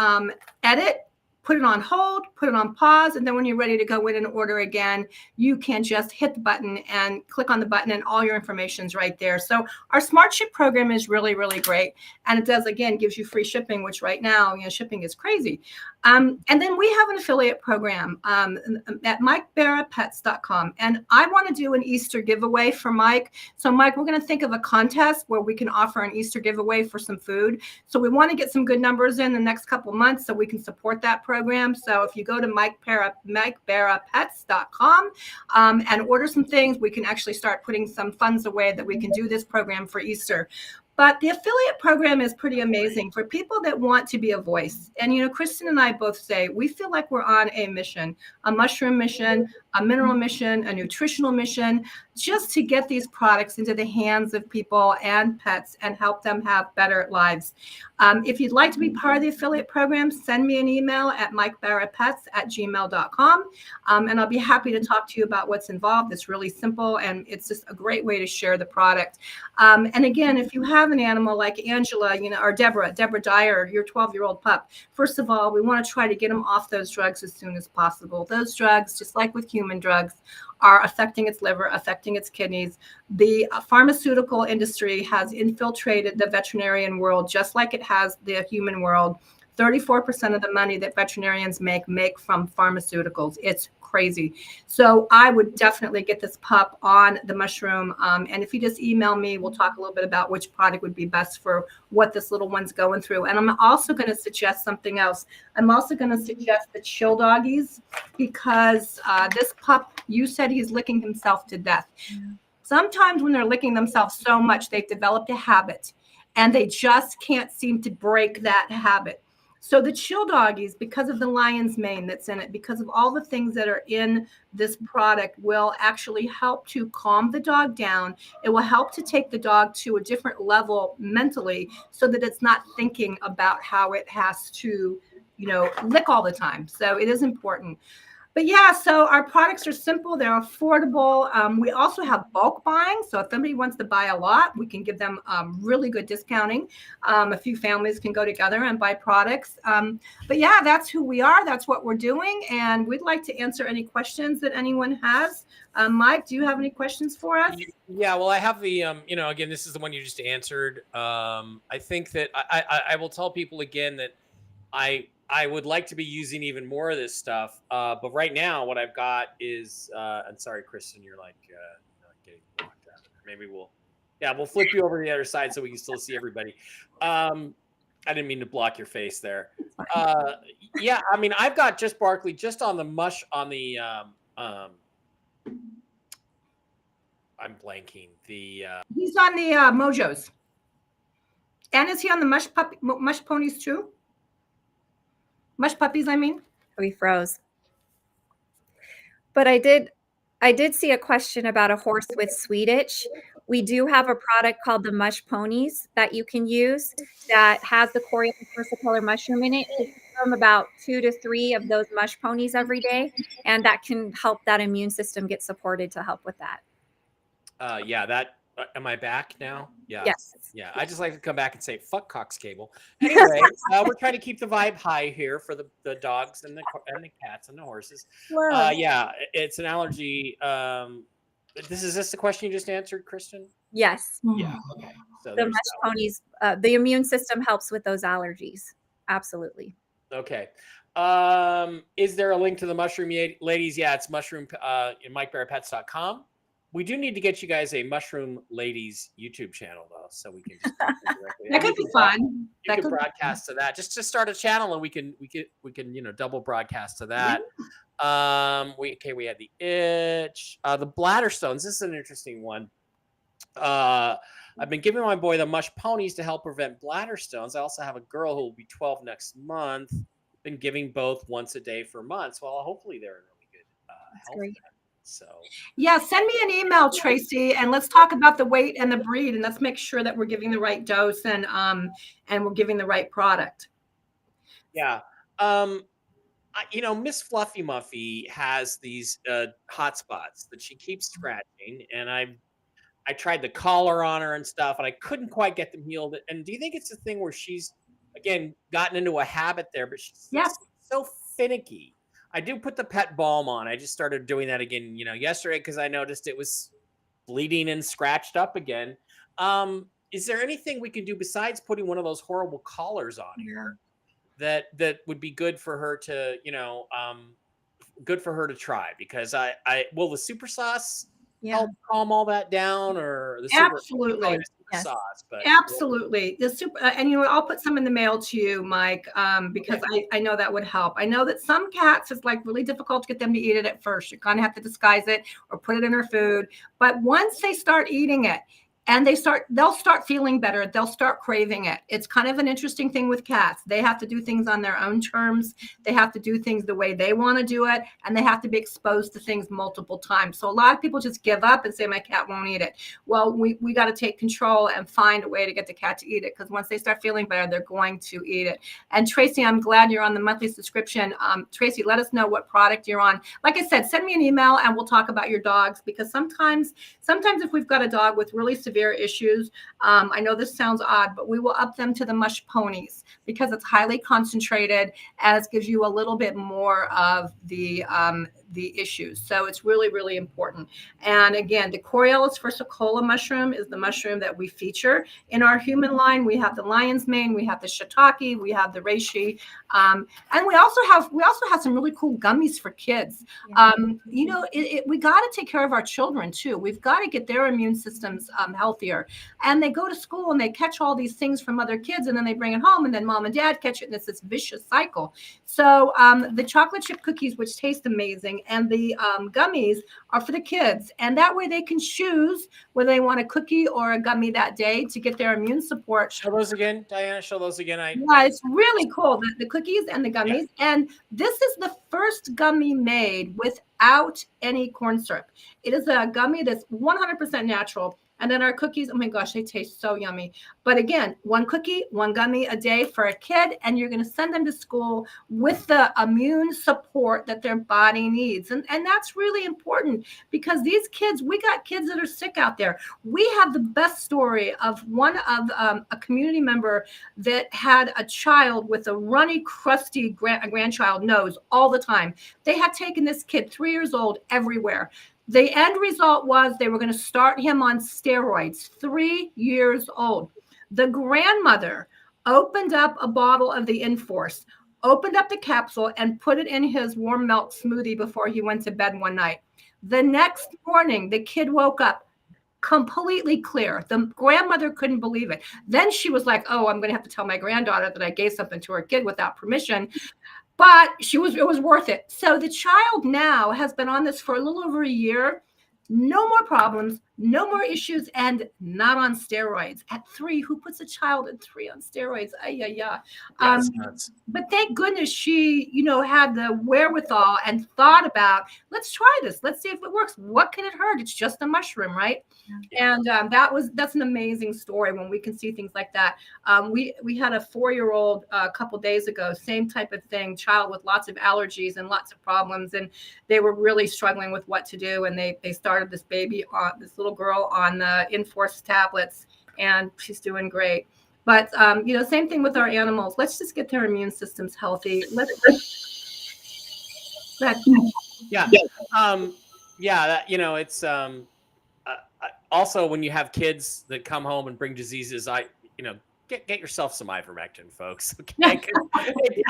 edit, put it on hold, put it on pause. And then when you're ready to go in and order again, you can just hit the button and click on the button and all your information's right there. So our Smart Ship program is really, really great. And it does, again, gives you free shipping, which right now, shipping is crazy. And then we have an affiliate program at MikeBarraPets.com. And I want to do an Easter giveaway for Mike. So Mike, we're going to think of a contest where we can offer an Easter giveaway for some food. So we want to get some good numbers in the next couple of months so we can support that program. program. So if you go to MikeBarraPets.com and order some things, we can actually start putting some funds away that we can do this program for Easter. But the affiliate program is pretty amazing for people that want to be a voice. And, you know, Kristen and I both say we feel like we're on a mission, a mushroom mission, a mineral mission, a nutritional mission, just to get these products into the hands of people and pets and help them have better lives. If you'd like to be part of the affiliate program, send me an email at mikebarrapets@gmail.com. And I'll be happy to talk to you about what's involved. It's really simple, and it's just a great way to share the product. And again, if you have an animal like Angela, you know, or Deborah Dyer, your 12-year-old pup, first of all, we want to try to get them off those drugs as soon as possible. Those drugs, just like with human drugs, are affecting its liver, affecting its kidneys. The pharmaceutical industry has infiltrated the veterinarian world just like it has the human world. 34% of the money that veterinarians make from pharmaceuticals. It's crazy. So I would definitely get this pup on the mushroom. And if you just email me, we'll talk a little bit about which product would be best for what this little one's going through. And I'm also going to suggest something else. I'm also going to suggest the chill doggies, because this pup, you said he's licking himself to death. Sometimes when they're licking themselves so much, they've developed a habit and they just can't seem to break that habit. So the chill doggies, because of the lion's mane that's in it, because of all the things that are in this product, will actually help to calm the dog down. It will help to take the dog to a different level mentally so that it's not thinking about how it has to, you know, lick all the time. So it is important. But yeah, so our products are simple. They're affordable. We also have bulk buying. So if somebody wants to buy a lot, we can give them really good discounting. A few families can go together and buy products. But yeah, that's who we are. That's what we're doing. And we'd like to answer any questions that anyone has. Mike, do you have any questions for us? Yeah, well, I have the, you know, again, this is the one you just answered. I think that I will tell people again that I would like to be using even more of this stuff. But right now what I've got is, I'm sorry, Kristen, you're like getting blocked out. Maybe we'll flip you over to the other side so we can still see everybody. I didn't mean to block your face there. Yeah, I mean, I've got just Barkley just on the mush on the, I'm blanking the, He's on the Mojos. And is he on the mush ponies too? Mush puppies, I mean. We froze. But I did see a question about a horse with sweet itch. We do have a product called the Mush Ponies that you can use that has the coriander versicolor mushroom in it. You can give them about 2 to 3 of those mush ponies every day, and that can help that immune system get supported to help with that. yeah, that, am I back now? Yeah. Yes. Yeah. I just like to come back and say, fuck Cox Cable. Anyway, we're trying to keep the vibe high here for the dogs and the cats and the horses. Yeah, it's an allergy. Is this the question you just answered, Kristen? Yes. Yeah. Okay. So The Mush Ponies, the immune system helps with those allergies. Absolutely. Okay. Is there a link to the Mushroom Ladies? Yeah, it's mushroom in MikeBarraPets.com. We do need to get you guys a Mushroom Ladies YouTube channel though, so we can just directly. That could be fun. You can broadcast to that. Just to start a channel, and we can double broadcast to that. We had the itch, the bladder stones. This is an interesting one. I've been giving my boy the Mush Ponies to help prevent bladder stones. I also have a girl who will be 12 next month. Been giving both once a day for months. Well, hopefully they're in really good health. So yeah, send me an email, Tracy, and let's talk about the weight and the breed, and let's make sure that we're giving the right dose and we're giving the right product. Yeah. Miss Fluffy Muffy has these hot spots that she keeps scratching, and I tried the collar on her and stuff, and I couldn't quite get them healed. And do you think it's a thing where she's again gotten into a habit there, but she's so finicky? I do put the pet balm on. I just started doing that again, yesterday because I noticed it was bleeding and scratched up again. Is there anything we can do besides putting one of those horrible collars on here that would be good for her to, good for her to try? Because will the super sauce help calm all that down, or the super, Absolutely. super Yes. sauce? But Absolutely. The super, and I'll put some in the mail to you, Mike, because I know that would help. I know that some cats, it's like really difficult to get them to eat it at first. You kind of have to disguise it or put it in their food. But once they start eating it, and they'll start feeling better. They'll start craving it. It's kind of an interesting thing with cats. They have to do things on their own terms. They have to do things the way they want to do it, and they have to be exposed to things multiple times. So a lot of people just give up and say, my cat won't eat it. Well, we got to take control and find a way to get the cat to eat it, because once they start feeling better, they're going to eat it. And Tracy, I'm glad you're on the monthly subscription. Tracy, let us know what product you're on. Like I said, send me an email and we'll talk about your dogs, because sometimes if we've got a dog with really severe issues, I know this sounds odd, but we will up them to the mush ponies, because it's highly concentrated, as gives you a little bit more of the issues. So it's really, really important. And again, the Coriolis versicolor mushroom is the mushroom that we feature in our human line. We have the lion's mane, we have the shiitake, we have the reishi, and we also have some really cool gummies for kids. Yeah. We got to take care of our children too. We've got to get their immune systems healthier. And they go to school and they catch all these things from other kids, and then they bring it home, and then mom and dad catch it, and it's this vicious cycle. So the chocolate chip cookies, which taste amazing, and the gummies are for the kids, and that way they can choose whether they want a cookie or a gummy that day to get their immune support. show those again, Diana. Show those again. Yeah, it's really cool. The cookies and the gummies. Yeah. And this is the first gummy made without any corn syrup. It is a gummy that's 100% natural. And then our cookies, oh my gosh, they taste so yummy. But again, one cookie, one gummy a day for a kid, and you're going to send them to school with the immune support that their body needs. And that's really important, because these kids, we got kids that are sick out there. We have the best story of one of a community member that had a child with a runny, crusty grandchild nose all the time. They had taken this kid, 3 years old, everywhere. The end result was they were going to start him on steroids, 3 years old. The grandmother opened up a bottle of the Enforce, opened up the capsule, and put it in his warm milk smoothie before he went to bed one night. The next morning, the kid woke up completely clear. The grandmother couldn't believe it. Then she was like, oh, I'm going to have to tell my granddaughter that I gave something to her kid without permission. But it was worth it. So the child now has been on this for a little over a year. No more problems, no more issues, and not on steroids. At 3, who puts a child at 3 on steroids? But thank goodness she, had the wherewithal and thought about, let's try this. Let's see if it works. What can it hurt? It's just a mushroom, right? Yeah. And that's an amazing story when we can see things like that. We had a 4-year-old a couple days ago, same type of thing, child with lots of allergies and lots of problems, and they were really struggling with what to do. And they started this this little girl on the Enforce tablets, and she's doing great. But same thing with our animals. Let's just get their immune systems healthy. It's also when you have kids that come home and bring diseases, get yourself some ivermectin, folks. Okay?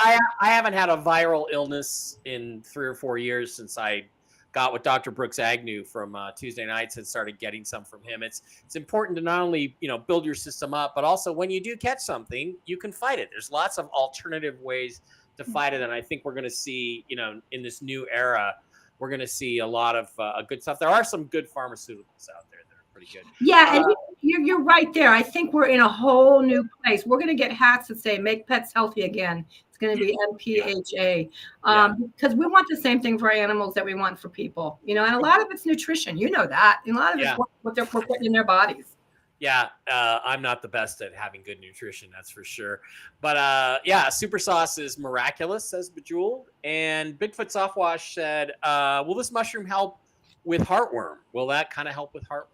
I haven't had a viral illness in 3 or 4 years since I got with Dr. Brooks Agnew from Tuesday nights and started getting some from him. It's important to not only, build your system up, but also when you do catch something, you can fight it. There's lots of alternative ways to fight it. And I think we're going to see, in this new era, we're going to see a lot of good stuff. There are some good pharmaceuticals out there that are pretty good. Yeah. And you're right there. I think we're in a whole new place. We're going to get hats that say, make pets healthy again. Going to be MPHA, because we want the same thing for our animals that we want for people, and a lot of it's nutrition, that, and a lot of it's what they're putting in their bodies. Yeah, I'm not the best at having good nutrition, that's for sure. But Super Sauce is miraculous, says Bejeweled. And Bigfoot Softwash said, will this mushroom help with heartworm? Will that kind of help with heartworm?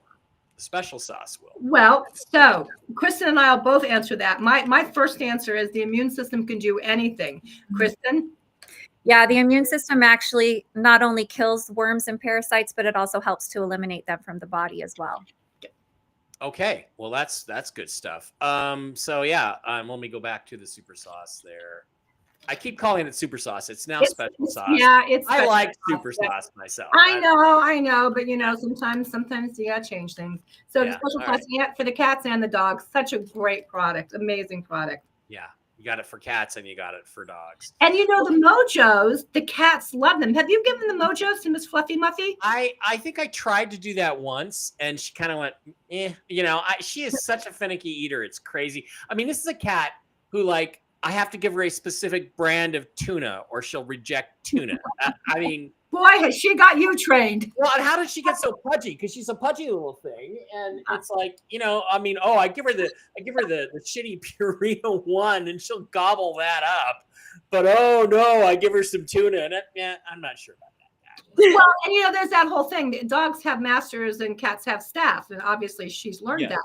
The special sauce will. Well, so Kristen and I will both answer that. My first answer is the immune system can do anything. Kristen? Yeah, the immune system actually not only kills worms and parasites, but it also helps to eliminate them from the body as well. Okay, well that's good stuff. Let me go back to the Super Sauce there. I keep calling it super sauce. It's now It's- special it's- sauce. Yeah, it's. I special like sauce, super yeah. sauce myself. I know, but you know, sometimes you gotta change things. So the Yeah, special all sauce for the cats and the dogs, such a great product, amazing product. Yeah, you got it for cats and you got it for dogs. And you know, the Mojos, the cats love them. Have you given the Mojos to Miss Fluffy Muffy? I think I tried to do that once and she kind of went, you know, she is such a finicky eater. It's crazy. I mean, this is a cat who, like, I have to give her a specific brand of tuna or she'll reject tuna. I mean, Boy, has she got you trained. well, and how did she get so pudgy? Because she's a pudgy little thing, and it's like, you know, I mean, I give her the shitty Purina one, and she'll gobble that up. But oh no, I give her some tuna, and I'm not sure about that. Well, and you know, there's that whole thing. Dogs have masters and cats have staff, and obviously she's learned Yeah. that.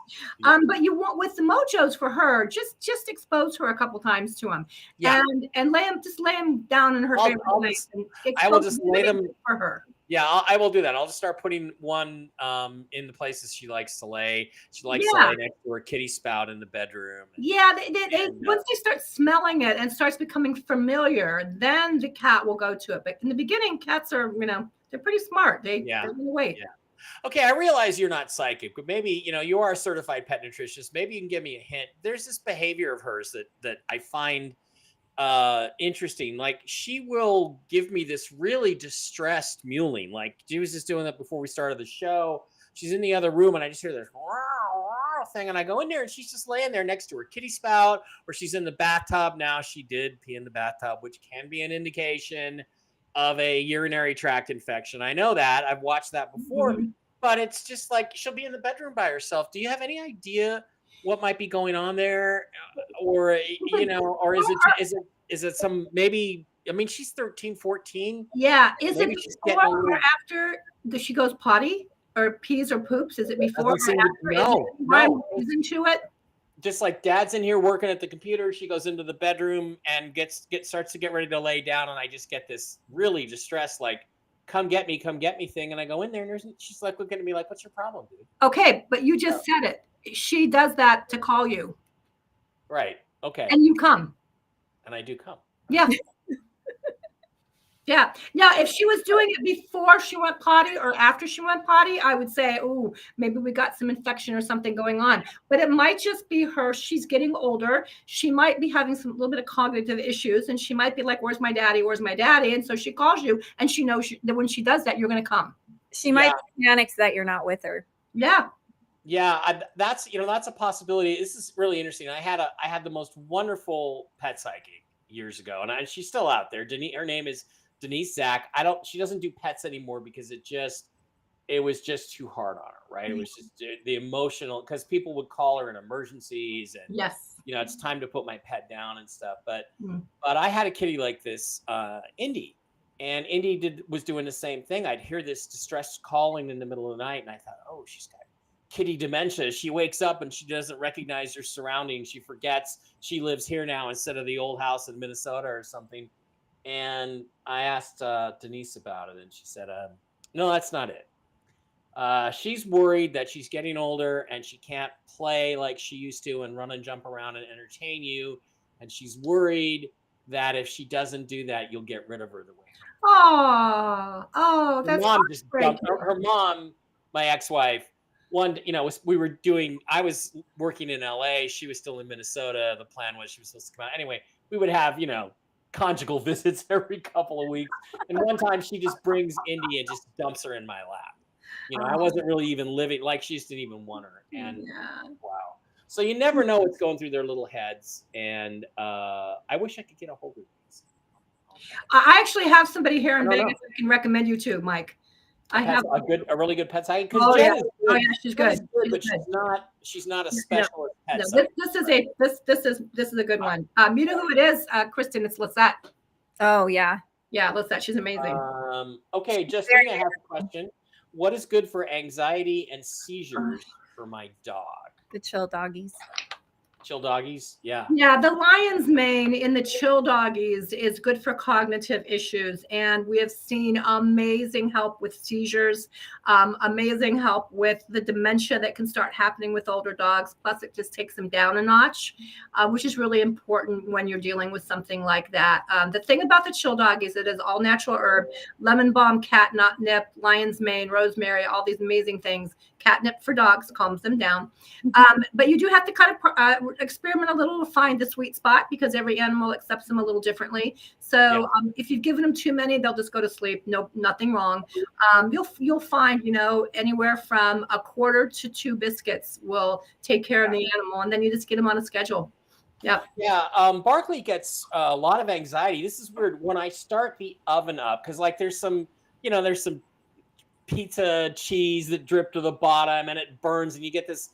Yeah. But you want with the Mojos for her, just expose her a couple times to them, Yeah. and lay them down in her favorite place. And I will expose just lay them. for her. Yeah, I will do that. I'll just start putting one in the places she likes to lay. She likes to Yeah. lay next to her kitty spout in the bedroom. Yeah, they And, once they start smelling it and starts becoming familiar, then the cat will go to it. But in the beginning, cats are, you know, they're pretty smart. They're gonna wait. Yeah. Okay, I realize you're not psychic, but maybe, you know, you are a certified pet nutritionist. Maybe you can give me a hint. There's this behavior of hers that I find interesting. Like, she will give me this really distressed mewling. Like, she was just doing that before we started the show. She's in the other room and I just hear this thing, and I go in there and she's just laying there next to her kitty spout, or she's in the bathtub. Now, she did pee in the bathtub, which can be an indication of a urinary tract infection. I know that. I've watched that before. Mhm. But it's just like she'll be in the bedroom by herself. Do you have any idea what might be going on there, or you know, or is it some, maybe? I mean, she's 13, 14. Yeah, is Maybe it she's before getting a or little- after she goes potty or pees or poops? Is it before or Doesn't after? seem to- no, Is it rhyme no. or reason to it? Just like Dad's in here working at the computer, she goes into the bedroom and starts to get ready to lay down, and I just get this really distressed, like, come get me thing, and I go in there and she's like looking at me like, what's your problem, dude? Okay, but you just said it. She does that to call you, Right. Okay. and you come. And I do come. Yeah. Yeah. Now, if she was doing it before she went potty or after she went potty, I would say, oh, maybe we got some infection or something going on. But it might just be her. She's getting older. She might be having some little bit of cognitive issues, and she might be like, "Where's my daddy? Where's my daddy?" And so she calls you, and she knows that when she does that, you're going to come. She might panic that you're not with her. Yeah. Yeah, that's a possibility. This is really interesting. I had the most wonderful pet psychic years ago, and she's still out there. Her name is Denise Zach. She doesn't do pets anymore because it was just too hard on her, right? It was just the emotional, because people would call her in emergencies and Yes. you know, it's time to put my pet down and stuff. But Mm. but I had a kitty like this, Indy, and Indy was doing the same thing. I'd hear this distressed calling in the middle of the night, and I thought, oh, she's got kitty dementia. She wakes up and she doesn't recognize her surroundings. She forgets she lives here now instead of the old house in Minnesota or something. And I asked Denise about it, and she said, no, that's not it. She's worried that she's getting older and she can't play like she used to and run and jump around and entertain you. And she's worried that if she doesn't do that, you'll get rid of her the way. Oh, Her that's mom just great. dumped her mom, my ex-wife. I was working in LA. She was still in Minnesota. The plan was she was supposed to come out. Anyway, we would have, conjugal visits every couple of weeks. And one time she just brings Indy and just dumps her in my lap. I wasn't really even living, like she just didn't even want her. And wow. So you never know what's going through their little heads. And I wish I could get a hold of these. I actually have somebody here in I don't Vegas I can recommend you to, Mike. I That's have a really good pet psychic. Oh, Jen yeah. is Oh good. yeah, she's Jen is good. but She's good. she's not a specialist pet No, psychic. this is a good one. You know who it is, Kristen? It's Lisette. Oh, yeah. Yeah, Lisette. She's amazing. Okay, Justine, I have a question. What is good for anxiety and seizures for my dog? The chill doggies. Chill doggies. Yeah. Yeah, the lion's mane in the chill doggies is good for cognitive issues. And we have seen amazing help with seizures, amazing help with the dementia that can start happening with older dogs. Plus, it just takes them down a notch, which is really important when you're dealing with something like that. The thing about the chill doggies, it is all natural herb, lemon balm, catnip, lion's mane, rosemary, all these amazing things. Catnip for dogs calms them down. But you do have to kind of experiment a little to find the sweet spot because every animal accepts them a little differently. So if you've given them too many, they'll just go to sleep. No, nothing wrong. You'll find, anywhere from a quarter to 2 biscuits will take care of the animal, and then you just get them on a schedule. Yeah. Yeah. Barkley gets a lot of anxiety. This is weird. When I start the oven up, because like there's some pizza cheese that drip to the bottom and it burns, and you get this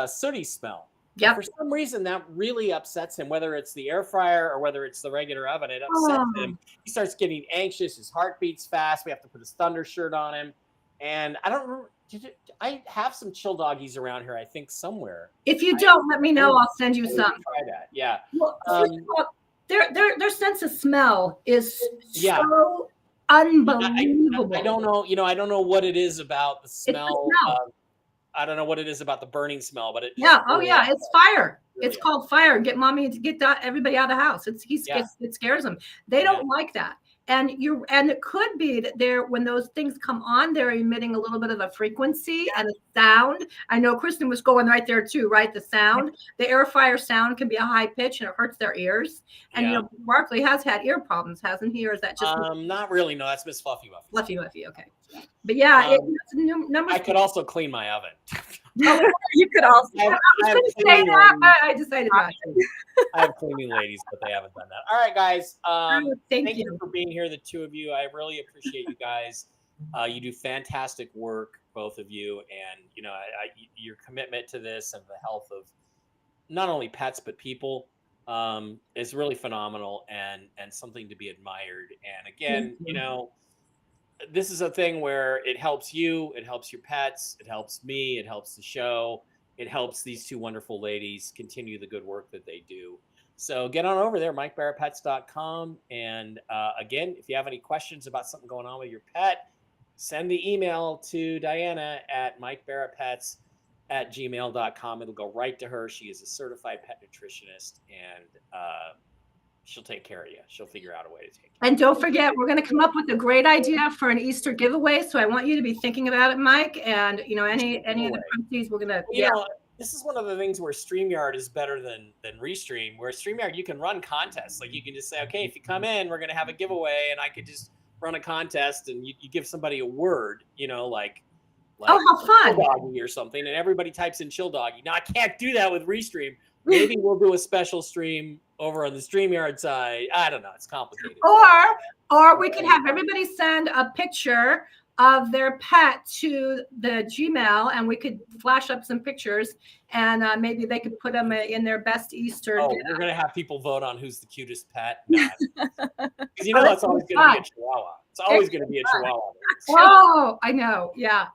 sooty smell. Yeah. For some reason, that really upsets him, whether it's the air fryer or whether it's the regular oven. It upsets him. He starts getting anxious. His heart beats fast. We have to put his Thunder shirt on him. And I don't remember. I have some chill doggies around here, I think, somewhere. If you don't, let me know. I'll send you some. Try that. Yeah. Well, first of all, their sense of smell is Yeah. so unbelievable. I don't know. I don't know what it is about the smell. smell. I don't know what it is about the burning smell, but Yeah. Oh, yeah. It's fire. Really It's called fire. Get mommy to get everybody out of the house. It scares them. They don't like that. And it could be that when those things come on, they're emitting a little bit of a frequency and a sound. I know Kristen was going right there too, right? The sound, the air fryer sound can be a high pitch and it hurts their ears. And Barkley has had ear problems, hasn't he? Or is that just not really? No, that's Miss Fluffy Wuffy. Fluffy Wuffy? Okay, but yeah, number. I could also clean my oven. You could also. I was going to say that, but I decided not to. I have cleaning ladies, but they haven't done that. All right, guys. Thank you for being here, the two of you. I really appreciate you guys. You do fantastic work, both of you, and your commitment to this and the health of not only pets but people is really phenomenal and something to be admired. And again, this is a thing where it helps you, it helps your pets, it helps me, it helps the show, it helps these two wonderful ladies continue the good work that they do. So get on over there, MikeBarrettPets.com. And again, if you have any questions about something going on with your pet, send the email to Diana at MikeBarrettPets@gmail.com. It'll go right to her. She is a certified pet nutritionist, and she'll take care of you. She'll figure out a way to take care of you. And don't forget, we're going to come up with a great idea for an Easter giveaway. So I want you to be thinking about it, Mike. And any of the proceeds we're going to. This is one of the things where StreamYard is better than Restream. Where StreamYard, you can run contests. Like you can just say, okay, if you come in, we're going to have a giveaway, and I could just run a contest, and you give somebody a word, like oh, how fun! Chill doggy or something, and everybody types in chill doggy. Now I can't do that with Restream. Maybe we'll do a special stream over on the StreamYard side. I don't know. It's complicated. Or we could have everybody send a picture of their pet to the Gmail, and we could flash up some pictures, and maybe they could put them in their best Easter. Oh, we're going to have people vote on who's the cutest pet. Because that's always going to be a Chihuahua. It's always going to be a Chihuahua. Oh, I know. Yeah.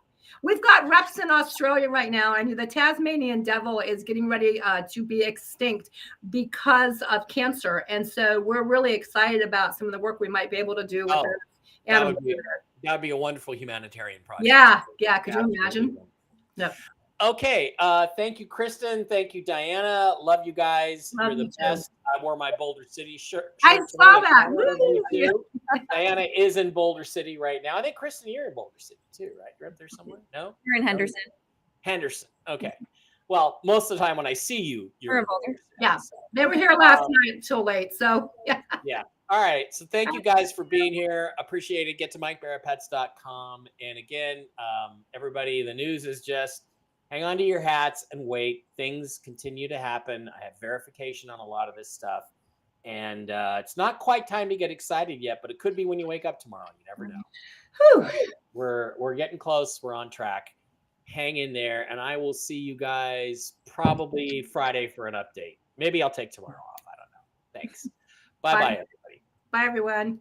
We've got reps in Australia right now, and the Tasmanian devil is getting ready to be extinct because of cancer. And so we're really excited about some of the work we might be able to do with animals. That would be a wonderful humanitarian project. Yeah. Could you imagine? No. Okay. Thank you, Kristen. Thank you, Diana. Love you guys. You're the best. I wore my Boulder City shirt. I saw that. Diana is in Boulder City right now. I think, Kristen, you're in Boulder City too, right? You're up there somewhere? No? You're in Henderson. Henderson. Okay. Well, most of the time when I see you, you're in Boulder City. Yeah. They were here last night until late. So, yeah. Yeah. All right. So thank you guys for being here. Appreciate it. Get to MikeBarrettPets.com. And again, everybody, the news is just hang on to your hats and wait. Things continue to happen. I have verification on a lot of this stuff. And it's not quite time to get excited yet, but it could be when you wake up tomorrow. You never know. We're getting close. We're on track. Hang in there. And I will see you guys probably Friday for an update. Maybe I'll take tomorrow off. I don't know. Thanks. Bye-bye, everybody. Bye, everyone.